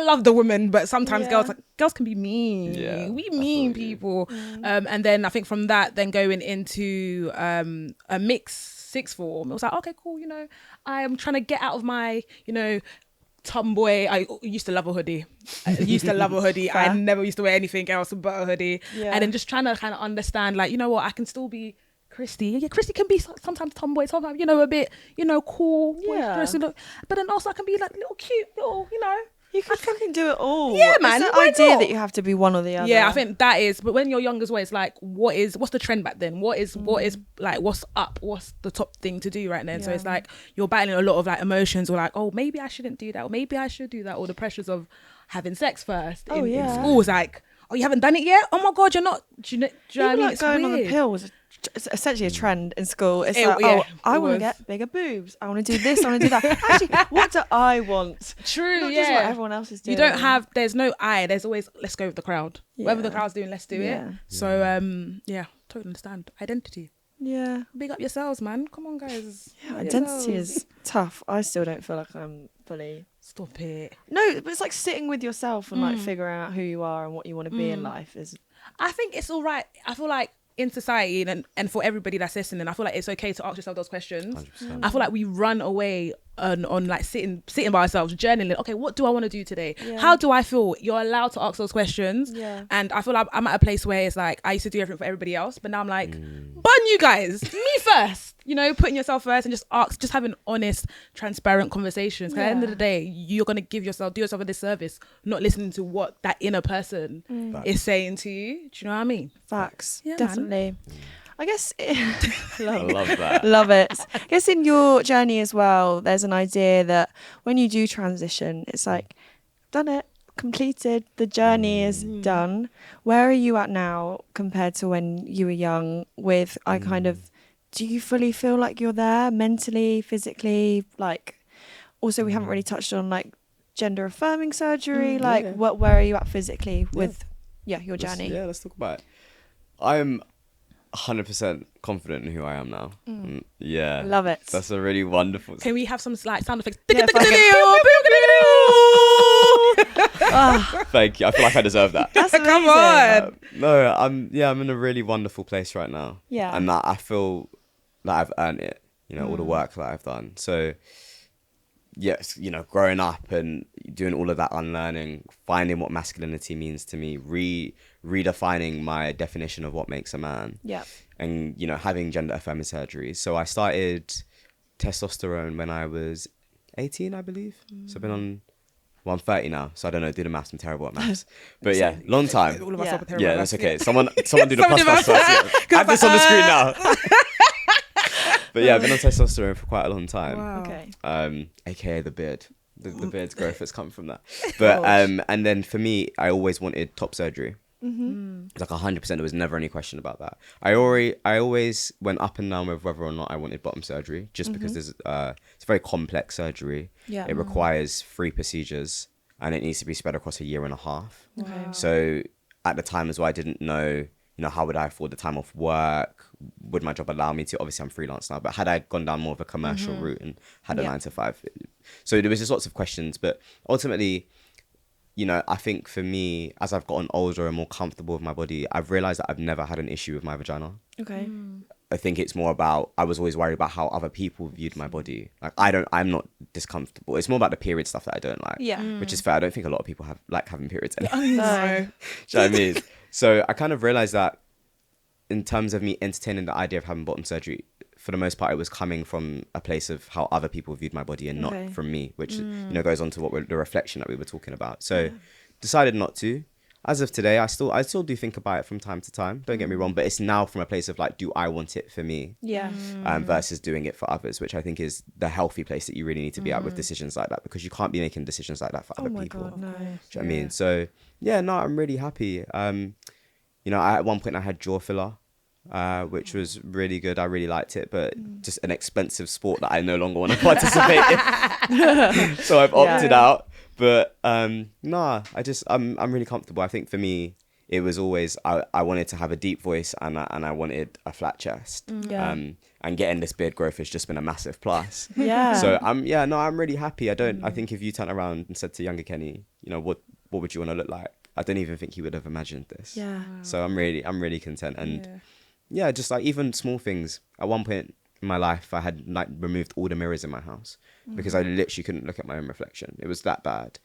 love the women, but sometimes girls can be mean. We mean people. And then I think from that, then going into a mix sixth form, it was like, okay, cool, you know, I am trying to get I tomboy. I used to love a hoodie. I never used to wear anything else but a hoodie. And then just trying to kind of understand, like, you know what, I can still be Christy. Yeah, Christy can be sometimes tomboy, sometimes, you know, a bit, you know, cool, boisterous, but then also I can be like little cute, little, you know. You can fucking do it all. Yeah, man. It's the idea that you have to be one or the other. Yeah, I think that is. But when you're young as well, it's like, what's the trend back then? What is like, what's up? What's the top thing to do right then? So it's like you're battling a lot of like emotions, or like, oh, maybe I shouldn't do that, or maybe I should do that, or the pressures of having sex first in school. It's like, oh, you haven't done it yet? Oh my God, you're not. Do you know what I mean? Like it's going weird. on the pill was essentially a trend in school. It's like, I want to get bigger boobs. I want to do this. I want to do that. Actually, what do I want? True, not just what everyone else is doing. You don't have. There's no I. There's always, let's go with the crowd. Whatever the crowd's doing, let's do it. So totally understand. Identity. Yeah. Big up yourselves, man. Come on, guys. Yeah, identity is tough. I still don't feel like I'm fully. Stop it. No, but it's like sitting with yourself and like figuring out who you are and what you want to be in life is. I think it's all right. I feel like in society and for everybody that's listening, I feel like it's okay to ask yourself those questions. 100%. I feel like we run away on like sitting by ourselves, journaling. Okay, what do I want to do today? How do I feel? You're allowed to ask those questions. And I feel like I'm at a place where it's like I used to do everything for everybody else, but now I'm like, bun you guys, me first. You know, putting yourself first and just having honest, transparent conversations. Because at the end of the day, you're gonna do yourself a disservice not listening to what that inner person is saying to you. Do you know what I mean? Facts. Yeah, definitely. I guess I love that. Love it. I guess in your journey as well, there's an idea that when you do transition, it's like, done it, completed, the journey is done. Where are you at now compared to when you were young with, do you fully feel like you're there mentally, physically? Like, also we haven't really touched on like gender affirming surgery. Where are you at physically with your journey? Let's talk about it. I'm 100% confident in who I am now. Yeah. Love it. That's a really wonderful. Can we have some like sound effects? Thank you. I feel like I deserve that. That's amazing. Come on. No, I'm in a really wonderful place right now. Yeah. And that I feel like I've earned it, you know, all the work that I've done. So yes, you know, growing up and doing all of that unlearning, finding what masculinity means to me, redefining my definition of what makes a man. Yeah. And, you know, having gender affirming surgery. So I started testosterone when I was 18, I believe. So I've been on, well, I'm 30 now, so I don't know, do the maths, I'm terrible at maths. But yeah, long time. All of us are terrible Yeah, at that's maths, okay. Someone do the plus Someone plus do plus. Yeah. I have this on the screen now. But yeah, I've been on testosterone for quite a long time. Wow. Okay. AKA the beard. The beard's growth has come from that. But and then for me, I always wanted top surgery. Like 100%, there was never any question about that. I always went up and down with whether or not I wanted bottom surgery, just because it's a very complex surgery. Yeah. It requires 3 procedures and it needs to be spread across a year and a half. Okay. So at the time as well, I didn't know, how would I afford the time off work? Would my job allow me to? Obviously, I'm freelance now, but had I gone down more of a commercial route and had a 9 to 5? So there was just lots of questions, but ultimately, I think for me, as I've gotten older and more comfortable with my body, I've realized that I've never had an issue with my vagina. Okay. I think it's more about, I was always worried about how other people viewed my body. Like, I'm not discomfortable. It's more about the period stuff that I don't like. Yeah. Which is fair. I don't think a lot of people like having periods anyway. No. Do you know what I mean? So I kind of realized that in terms of me entertaining the idea of having bottom surgery, for the most part, it was coming from a place of how other people viewed my body and not from me, which, goes on to the reflection that we were talking about. So decided not to. As of today, I still do think about it from time to time. Don't get me wrong, but it's now from a place of like, do I want it for me? Yeah. Versus doing it for others, which I think is the healthy place that you really need to be at with decisions like that, because you can't be making decisions like that for other people. God, no. Do you know what I mean? So yeah, no, I'm really happy. At one point I had jaw filler, which was really good. I really liked it, but just an expensive sport that I no longer want to participate in. So I've opted out. But I'm really comfortable. I think for me, it was always I wanted to have a deep voice and I wanted a flat chest. And getting this beard growth has just been a massive plus. Yeah. So I'm really happy. I think if you turn around and said to younger Kenny, what would you want to look like? I don't even think he would have imagined this. Yeah. So I'm really content. And just like even small things. At one point in my life, I had like removed all the mirrors in my house because I literally couldn't look at my own reflection. It was that bad.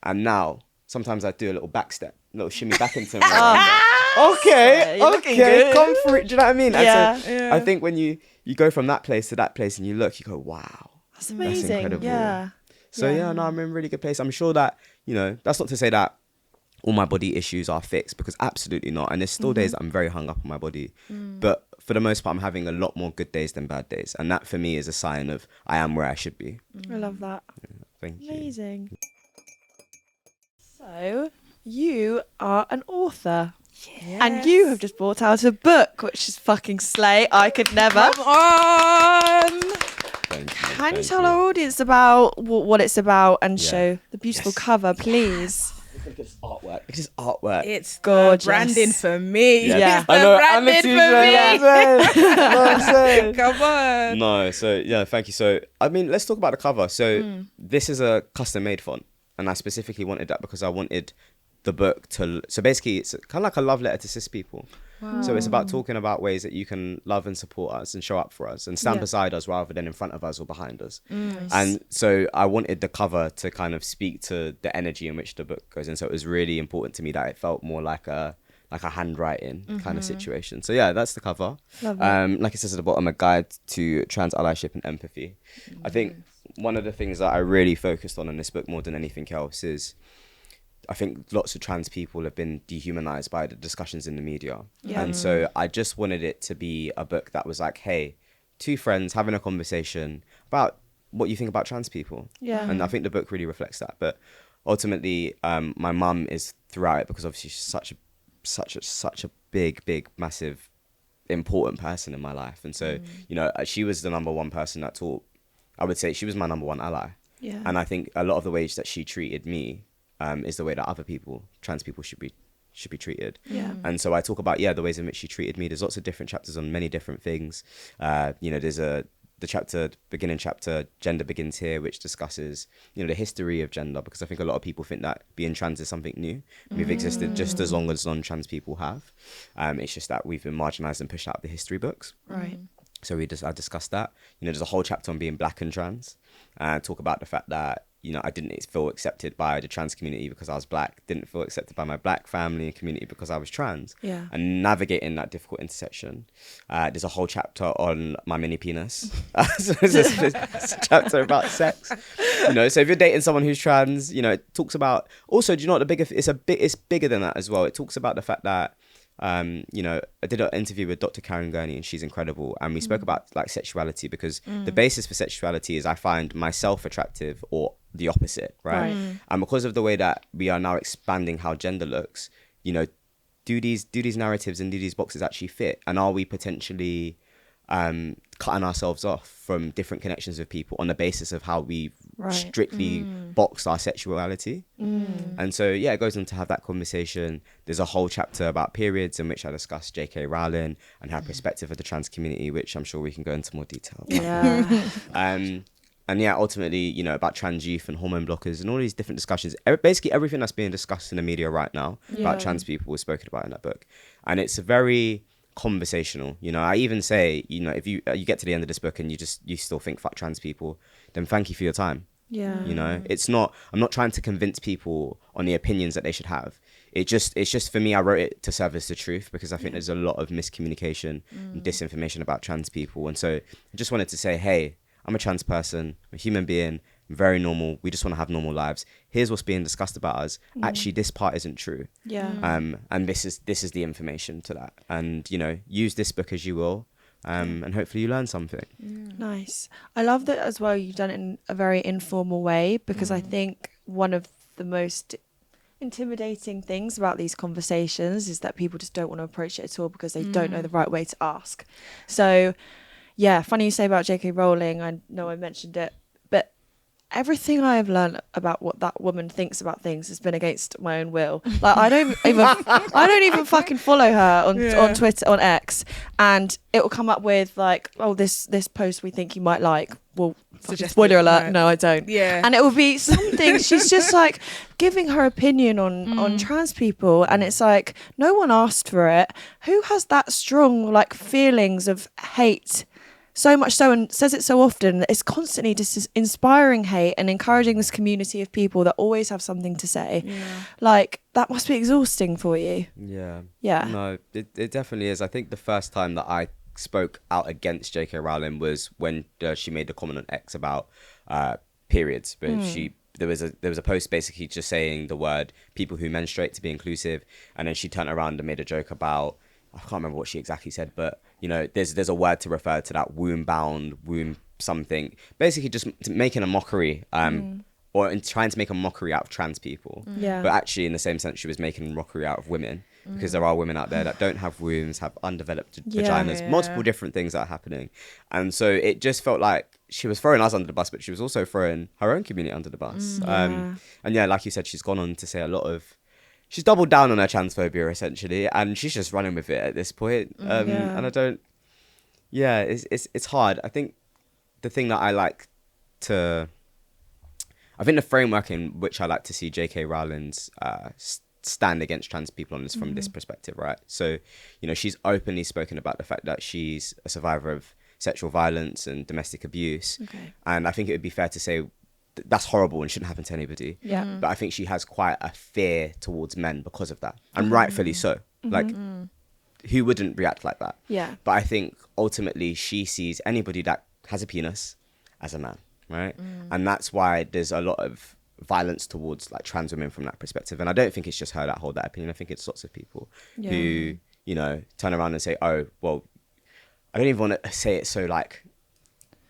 And now sometimes I do a little back step, a little shimmy back into my okay, come through. Do you know what I mean? Yeah. And so I think when you go from that place to that place and you look, you go, wow, that's amazing. That's incredible. Yeah. So I'm in a really good place. I'm sure that, that's not to say that all my body issues are fixed, because absolutely not. And there's still days that I'm very hung up on my body. But for the most part, I'm having a lot more good days than bad days. And that for me is a sign of I am where I should be. I love that. Yeah, thank you. Amazing. So you are an author. Yes. And you have just brought out a book, which is fucking slay. I could never. Come on. Thank you. Can you tell our audience about what it's about and show the beautiful Yes. cover, please? Look at this artwork. Look at this artwork. It's gorgeous. the branding for me. Yeah. It's the I know, branding and the for t-shirt, me. you know what I'm saying? Come on. No, so yeah, thank you. So I mean, let's talk about the cover. So this is a custom made font, and I specifically wanted that because I wanted the book to, so basically it's kind of like a love letter to cis people. So it's about talking about ways that you can love and support us and show up for us and stand beside us rather than in front of us or behind us. And so I wanted the cover to kind of speak to the energy in which the book goes in. So it was really important to me that it felt more like a handwriting kind of situation. So yeah, that's the cover. Like it says at the bottom, a guide to trans allyship and empathy. I think one of the things that I really focused on in this book more than anything else is I think lots of trans people have been dehumanized by the discussions in the media. And so I just wanted it to be a book that was like, hey, 2 friends having a conversation about what you think about trans people. And I think the book really reflects that. But ultimately, my mum is throughout it because obviously she's such a big, massive, important person in my life. And so, she was the number one person that taught, I would say she was my number one ally. And I think a lot of the ways that she treated me is the way that other people, trans people, should be treated. And so I talk about the ways in which she treated me. There's lots of different chapters on many different things. There's the beginning chapter, Gender Begins Here, which discusses the history of gender, because I think a lot of people think that being trans is something new. We've existed just as long as non-trans people have. It's just that we've been marginalized and pushed out of the history books. Right. So I discussed that. There's a whole chapter on being black and trans, and talk about the fact that I didn't feel accepted by the trans community because I was black, didn't feel accepted by my black family and community because I was trans. Yeah. And navigating that difficult intersection. There's a whole chapter on my mini penis. So there's a chapter about sex. So if you're dating someone who's trans, it talks about, also, do you know what it's bigger than that as well. It talks about the fact that, I did an interview with Dr. Karen Gurney, and she's incredible. And we spoke about like sexuality, because the basis for sexuality is I find myself attractive or the opposite, right? And because of the way that we are now expanding how gender looks, do these narratives and do these boxes actually fit? And are we potentially cutting ourselves off from different connections with people on the basis of how we strictly box our sexuality? And so, it goes on to have that conversation. There's a whole chapter about periods in which I discuss J.K. Rowling and her perspective of the trans community, which I'm sure we can go into more detail about. And ultimately, about trans youth and hormone blockers and all these different discussions. Basically, everything that's being discussed in the media right now about trans people was spoken about in that book. And it's very conversational. I even say, if you get to the end of this book and you still think fuck trans people, then thank you for your time. I'm not trying to convince people on the opinions that they should have. It's just for me, I wrote it to serve as the truth, because I think there's a lot of miscommunication and disinformation about trans people. And so I just wanted to say, hey, I'm a trans person, I'm a human being, I'm very normal. We just want to have normal lives. Here's what's being discussed about us. Actually, this part isn't true. And this is the information to that. And, use this book as you will. And hopefully you learn something. Nice. I love that as well. You've done it in a very informal way, because I think one of the most intimidating things about these conversations is that people just don't want to approach it at all because they don't know the right way to ask. So, funny you say about J.K. Rowling. I know I mentioned it, but everything I have learned about what that woman thinks about things has been against my own will. Like I don't even fucking follow her on Twitter, on X, and it will come up with like, oh, this post we think you might like. Well, spoiler alert, no, I don't. And it will be something. She's just like giving her opinion on trans people, and it's like no one asked for it. Who has that strong like feelings of hate? So much so, and says it so often, that it's constantly just inspiring hate and encouraging this community of people that always have something to say. Like, that must be exhausting for you. Yeah. No, it definitely is. I think the first time that I spoke out against J.K. Rowling was when she made the comment on X about periods. But there was a post basically just saying the word people who menstruate to be inclusive, and then she turned around and made a joke about, I can't remember what she exactly said, but there's a word to refer to that, womb something, basically just making a mockery or trying to make a mockery out of trans people. But actually in the same sense she was making a mockery out of women, because there are women out there that don't have wombs, have undeveloped vaginas, multiple different things that are happening. And so it just felt like she was throwing us under the bus, but she was also throwing her own community under the bus. And like you said, she's gone on to say she's doubled down on her transphobia essentially, and she's just running with it at this point. And I don't. It's hard. I think the thing that I think the framework in which I like to see J.K. Rowling's stand against trans people on is from this perspective, right? So, she's openly spoken about the fact that she's a survivor of sexual violence and domestic abuse, and I think it would be fair to say that's horrible and shouldn't happen to anybody. But I think she has quite a fear towards men because of that, and rightfully so. Like, who wouldn't react like that? But I think ultimately she sees anybody that has a penis as a man, right? And that's why there's a lot of violence towards like trans women from that perspective. And I don't think it's just her that hold that opinion. I think it's lots of people who turn around and say, oh well, I don't even want to say it so like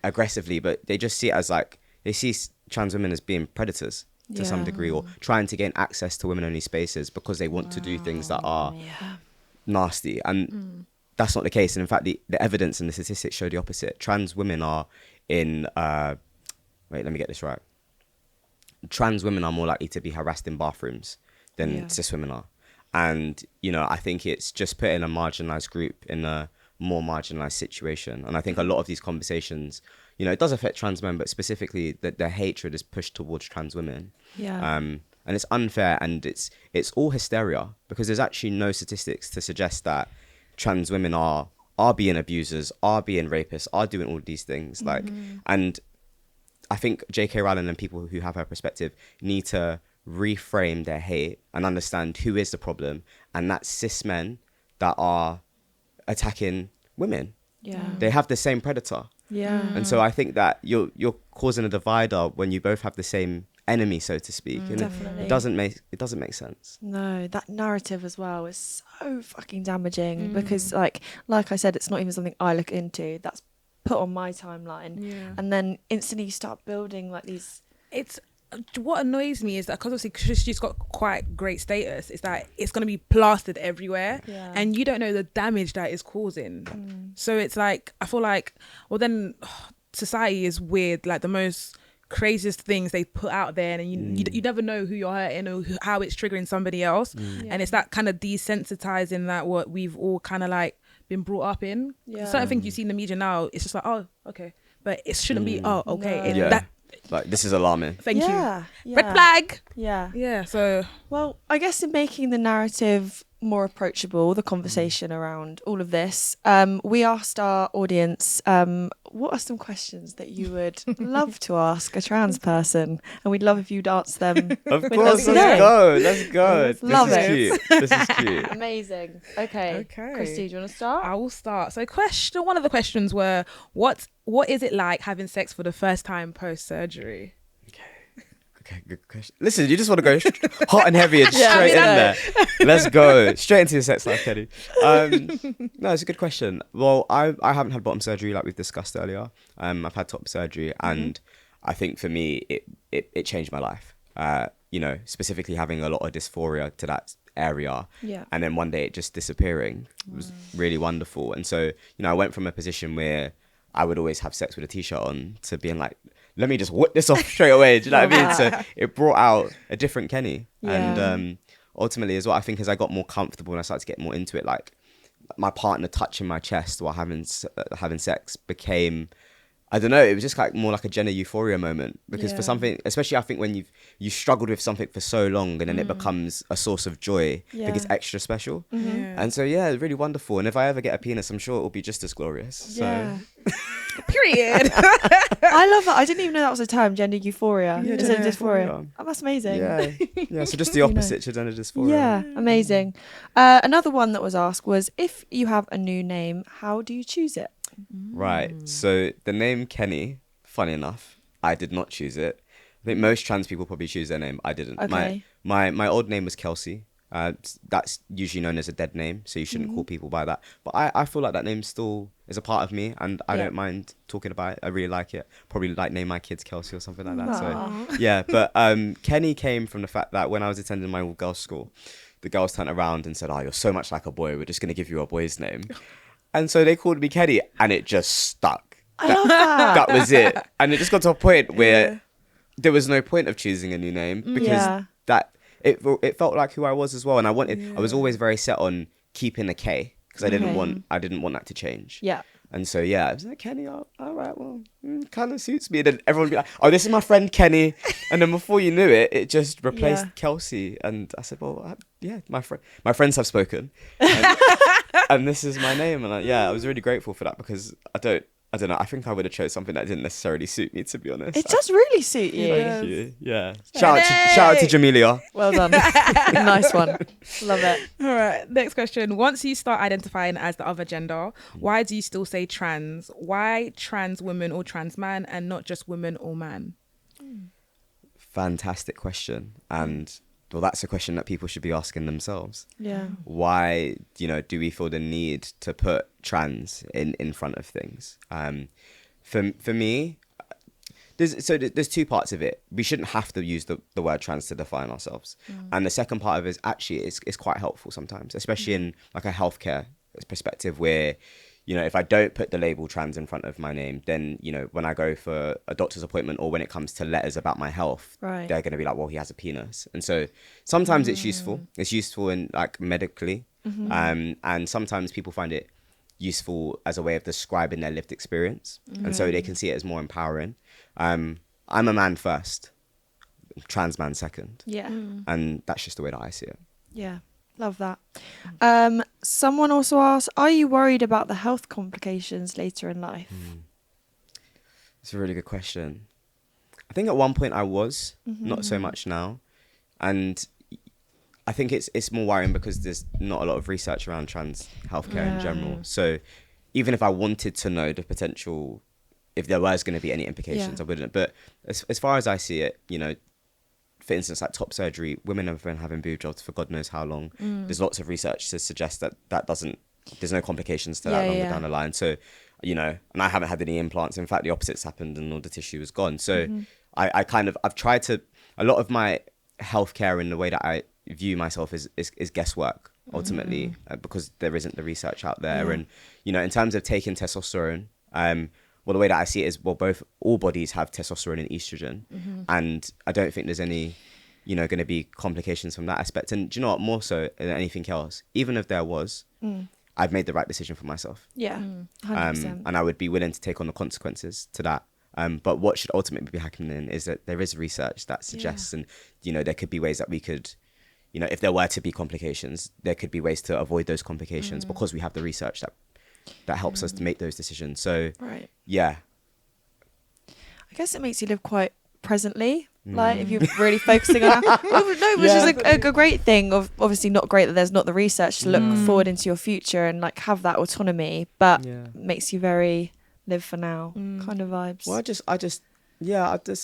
aggressively, but they just see it as like, they see trans women as being predators to some degree, or trying to gain access to women only spaces because they want to do things that are nasty. And that's not the case. And in fact, the evidence and the statistics show the opposite. Trans women are in wait, let me get this right. Trans women are more likely to be harassed in bathrooms than cis women are. And, I think it's just putting a marginalized group in a more marginalized situation. And I think a lot of these conversations, it does affect trans men, but specifically that their hatred is pushed towards trans women. And it's unfair, and it's all hysteria, because there's actually no statistics to suggest that trans women are being abusers, are being rapists, are doing all these things. Like, and I think J.K. Rowling and people who have her perspective need to reframe their hate and understand who is the problem, and that's cis men that are attacking women. Yeah. They have the same predator. Yeah. And so I think that you're causing a divider when you both have the same enemy, so to speak. And Definitely. it doesn't make sense. No, that narrative as well is so fucking damaging because like I said, it's not even something I look into. That's put on my timeline. Yeah. And then instantly you start building like these. It's what annoys me is that because obviously she's got quite great status, is that it's going to be plastered everywhere, and you don't know the damage that it's causing. So it's like, I feel like, well then society is weird, like the most craziest things they put out there, and you never know who you're hurting or how it's triggering somebody else. And it's that kind of desensitizing that what we've all kind of like been brought up in. Certain things you see in the media now, it's just like, oh, okay, but it shouldn't be, oh, okay. No. That, Like, this is alarming. thank you. Yeah. Red flag. Yeah. So Well, I guess in making the narrative more approachable, the conversation around all of this, we asked our audience, what are some questions that you would love to ask a trans person? And we'd love if you'd answer them. Of with course, us let's go. Love this it. is cute. This is cute. Amazing. Okay. Christy, do you want to start? I will start. So one of the questions were, what is it like having sex for the first time post-surgery? Okay, good question. Listen, you just want to go hot and heavy and Yeah, straight I in know. there. Let's go straight into your sex life, Kenny. No, it's a good question. Well, I haven't had bottom surgery like we've discussed earlier. I've had top surgery, and I think for me it changed my life. You know, specifically having a lot of dysphoria to that area, and then one day it just disappearing was really wonderful. And so, you know, I went from a position where I would always have sex with a t-shirt on to being like, let me just whip this off straight away. Do you know what I mean? So it brought out a different Kenny. And ultimately as well, I think as I got more comfortable and I started to get more into it, like my partner touching my chest while having sex became, I don't know, it was just like more like a gender euphoria moment, because for something, especially I think when you've struggled with something for so long and then it becomes a source of joy, I think it's extra special. And so it's really wonderful. And if I ever get a penis, I'm sure it will be just as glorious. So. Period. I love that. I didn't even know that was a term, gender euphoria. Yeah, Instead of gender dysphoria. euphoria. Oh, that's amazing. Yeah. So just the opposite to gender dysphoria. Yeah, amazing. Another one that was asked was, if you have a new name, how do you choose it? Right. So the name Kenny, funny enough, I did not choose it. I think most trans people probably choose their name. I didn't. Okay. My old name was Kelsey. That's usually known as a dead name, so you shouldn't call people by that. But I feel like that name still is a part of me, and I don't mind talking about it. I really like it. Probably like name my kids Kelsey or something like that. So yeah, but Kenny came from the fact that when I was attending my all-girls school, the girls turned around and said, "Oh, you're so much like a boy. We're just gonna give you a boy's name." And so they called me Kenny, and it just stuck. I love that. That was it. And it just got to a point where there was no point of choosing a new name, because that it felt like who I was as well. And I was always very set on keeping the K, because I didn't want that to change. Yeah. And so I was like, Kenny, all right, well, kind of suits me. And then everyone would be like, oh, this is my friend Kenny. And then before you knew it, it just replaced Kelsey. And I said, well, my friends have spoken. And this is my name. And I was really grateful for that, because I don't know, I think I would have chose something that didn't necessarily suit me, to be honest. It does really suit you. Thank you. Yeah. Shout out to Jamelia. Well done. Nice one. Love it. All right. Next question. Once you start identifying as the other gender, why do you still say trans? Why trans woman or trans man and not just woman or man? Fantastic question. And well, that's a question that people should be asking themselves. Yeah. Why, do we feel the need to put trans in front of things? For me, there's two parts of it. We shouldn't have to use the word trans to define ourselves. And the second part of it is actually it's quite helpful sometimes, especially in like a healthcare perspective, where if I don't put the label trans in front of my name, then, when I go for a doctor's appointment or when it comes to letters about my health, they're going to be like, well, he has a penis. And so sometimes it's useful. It's useful in like medically. And sometimes people find it useful as a way of describing their lived experience. And so they can see it as more empowering. I'm a man first, trans man second. Yeah. And that's just the way that I see it. Yeah. Love that. Someone also asked, are you worried about the health complications later in life? It's a really good question. I think at one point I was, not so much now. And I think it's more worrying because there's not a lot of research around trans healthcare in general. So even if I wanted to know the potential, if there was going to be any implications, I wouldn't. But as far as I see it, you know, for instance, like top surgery, women have been having boob jobs for God knows how long. There's lots of research to suggest that there's no complications to that longer down the line. So, you know, and I haven't had any implants. In fact, the opposite's happened and all the tissue is gone. So I've tried to, a lot of my healthcare in the way that I view myself is guesswork ultimately, because there isn't the research out there. And, you know, in terms of taking testosterone, well, the way that I see it is, well, all bodies have testosterone and estrogen, and I don't think there's any, you know, going to be complications from that aspect. And do you know what? More so than anything else, even if there was, I've made the right decision for myself. Yeah, 100%. And I would be willing to take on the consequences to that. But what should ultimately be happening is that there is research that suggests, and, you know, there could be ways that we could, you know, if there were to be complications, there could be ways to avoid those complications because we have the research that helps us to make those decisions. So, yeah. I guess it makes you live quite presently. Like, if you're really focusing on that. Which is a great thing. Of obviously not great that there's not the research to look forward into your future and, like, have that autonomy, but makes you very live for now kind of vibes. Well,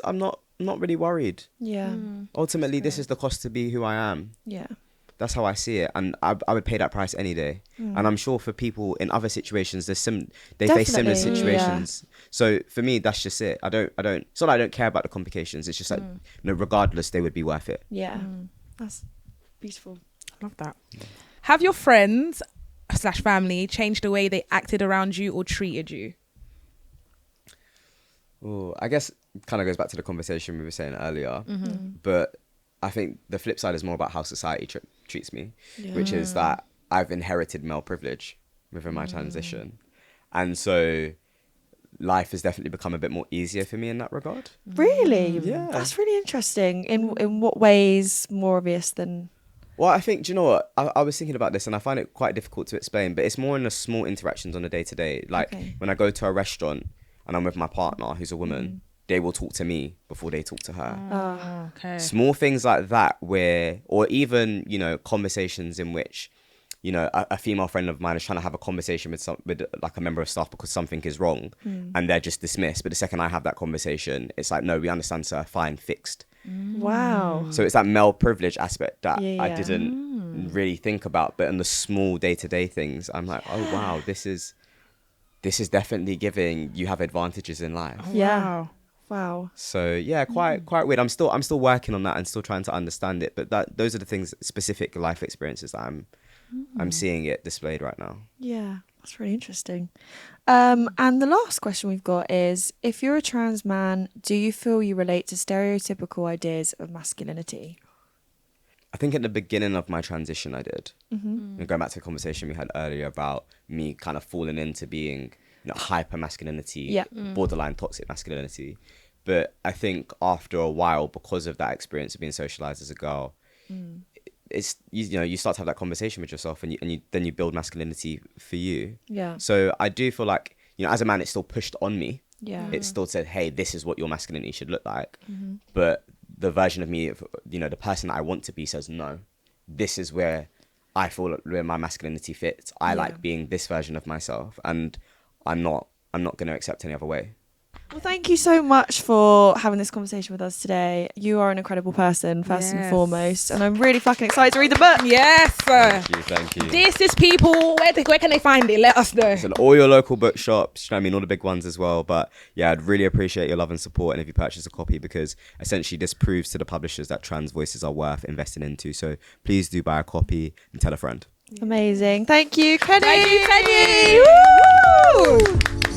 I'm not really worried. Yeah. Ultimately, this is the cost to be who I am. Yeah. That's how I see it, and I would pay that price any day. And I'm sure for people in other situations, they face similar situations. So for me, that's just it. I don't. It's not that I don't care about the complications. It's just like, you know, regardless, they would be worth it. Yeah, that's beautiful. Love that. Have your friends / family changed the way they acted around you or treated you? Oh, I guess it kind of goes back to the conversation we were saying earlier, but I think the flip side is more about how society treats me, which is that I've inherited male privilege within my transition. And so life has definitely become a bit more easier for me in that regard. Really? Yeah. That's really interesting. In what ways more obvious than... Well, I think, do you know what? I was thinking about this and I find it quite difficult to explain, but it's more in the small interactions on a day-to-day. Like when I go to a restaurant and I'm with my partner, who's a woman, they will talk to me before they talk to her. Small things like that or even, you know, conversations in which, you know, a female friend of mine is trying to have a conversation with like a member of staff because something is wrong and they're just dismissed. But the second I have that conversation, it's like, no, we understand, sir, fine, fixed. Wow. So it's that male privilege aspect that I didn't really think about. But in the small day-to-day things, I'm like, oh, wow, this is definitely giving you have advantages in life. Wow. So yeah, quite weird. I'm still working on that and still trying to understand it. But those are the things, specific life experiences that I'm seeing it displayed right now. Yeah, that's really interesting. And the last question we've got is: if you're a trans man, do you feel you relate to stereotypical ideas of masculinity? I think at the beginning of my transition, I did. And going back to the conversation we had earlier about me kind of falling into being, you know, hyper masculinity, borderline toxic masculinity. But I think after a while, because of that experience of being socialized as a girl, it's, you know, you start to have that conversation with yourself and then you build masculinity for you. Yeah. So I do feel like, you know, as a man, it's still pushed on me. Yeah. It's still said, hey, this is what your masculinity should look like. But the version of me, you know, the person that I want to be says, no, this is where I feel where my masculinity fits. I like being this version of myself, and I'm not going to accept any other way. Well, thank you so much for having this conversation with us today. You are an incredible person, first and foremost, and I'm really fucking excited to read the book. Yes. Thank you. This is People. Where can they find it? Let us know. So all your local bookshops, you know what I mean, all the big ones as well. But yeah, I'd really appreciate your love and support, and if you purchase a copy, because essentially this proves to the publishers that trans voices are worth investing into. So please do buy a copy and tell a friend. Amazing. Thank you, Kenny. Thank you, Kenny. Woo!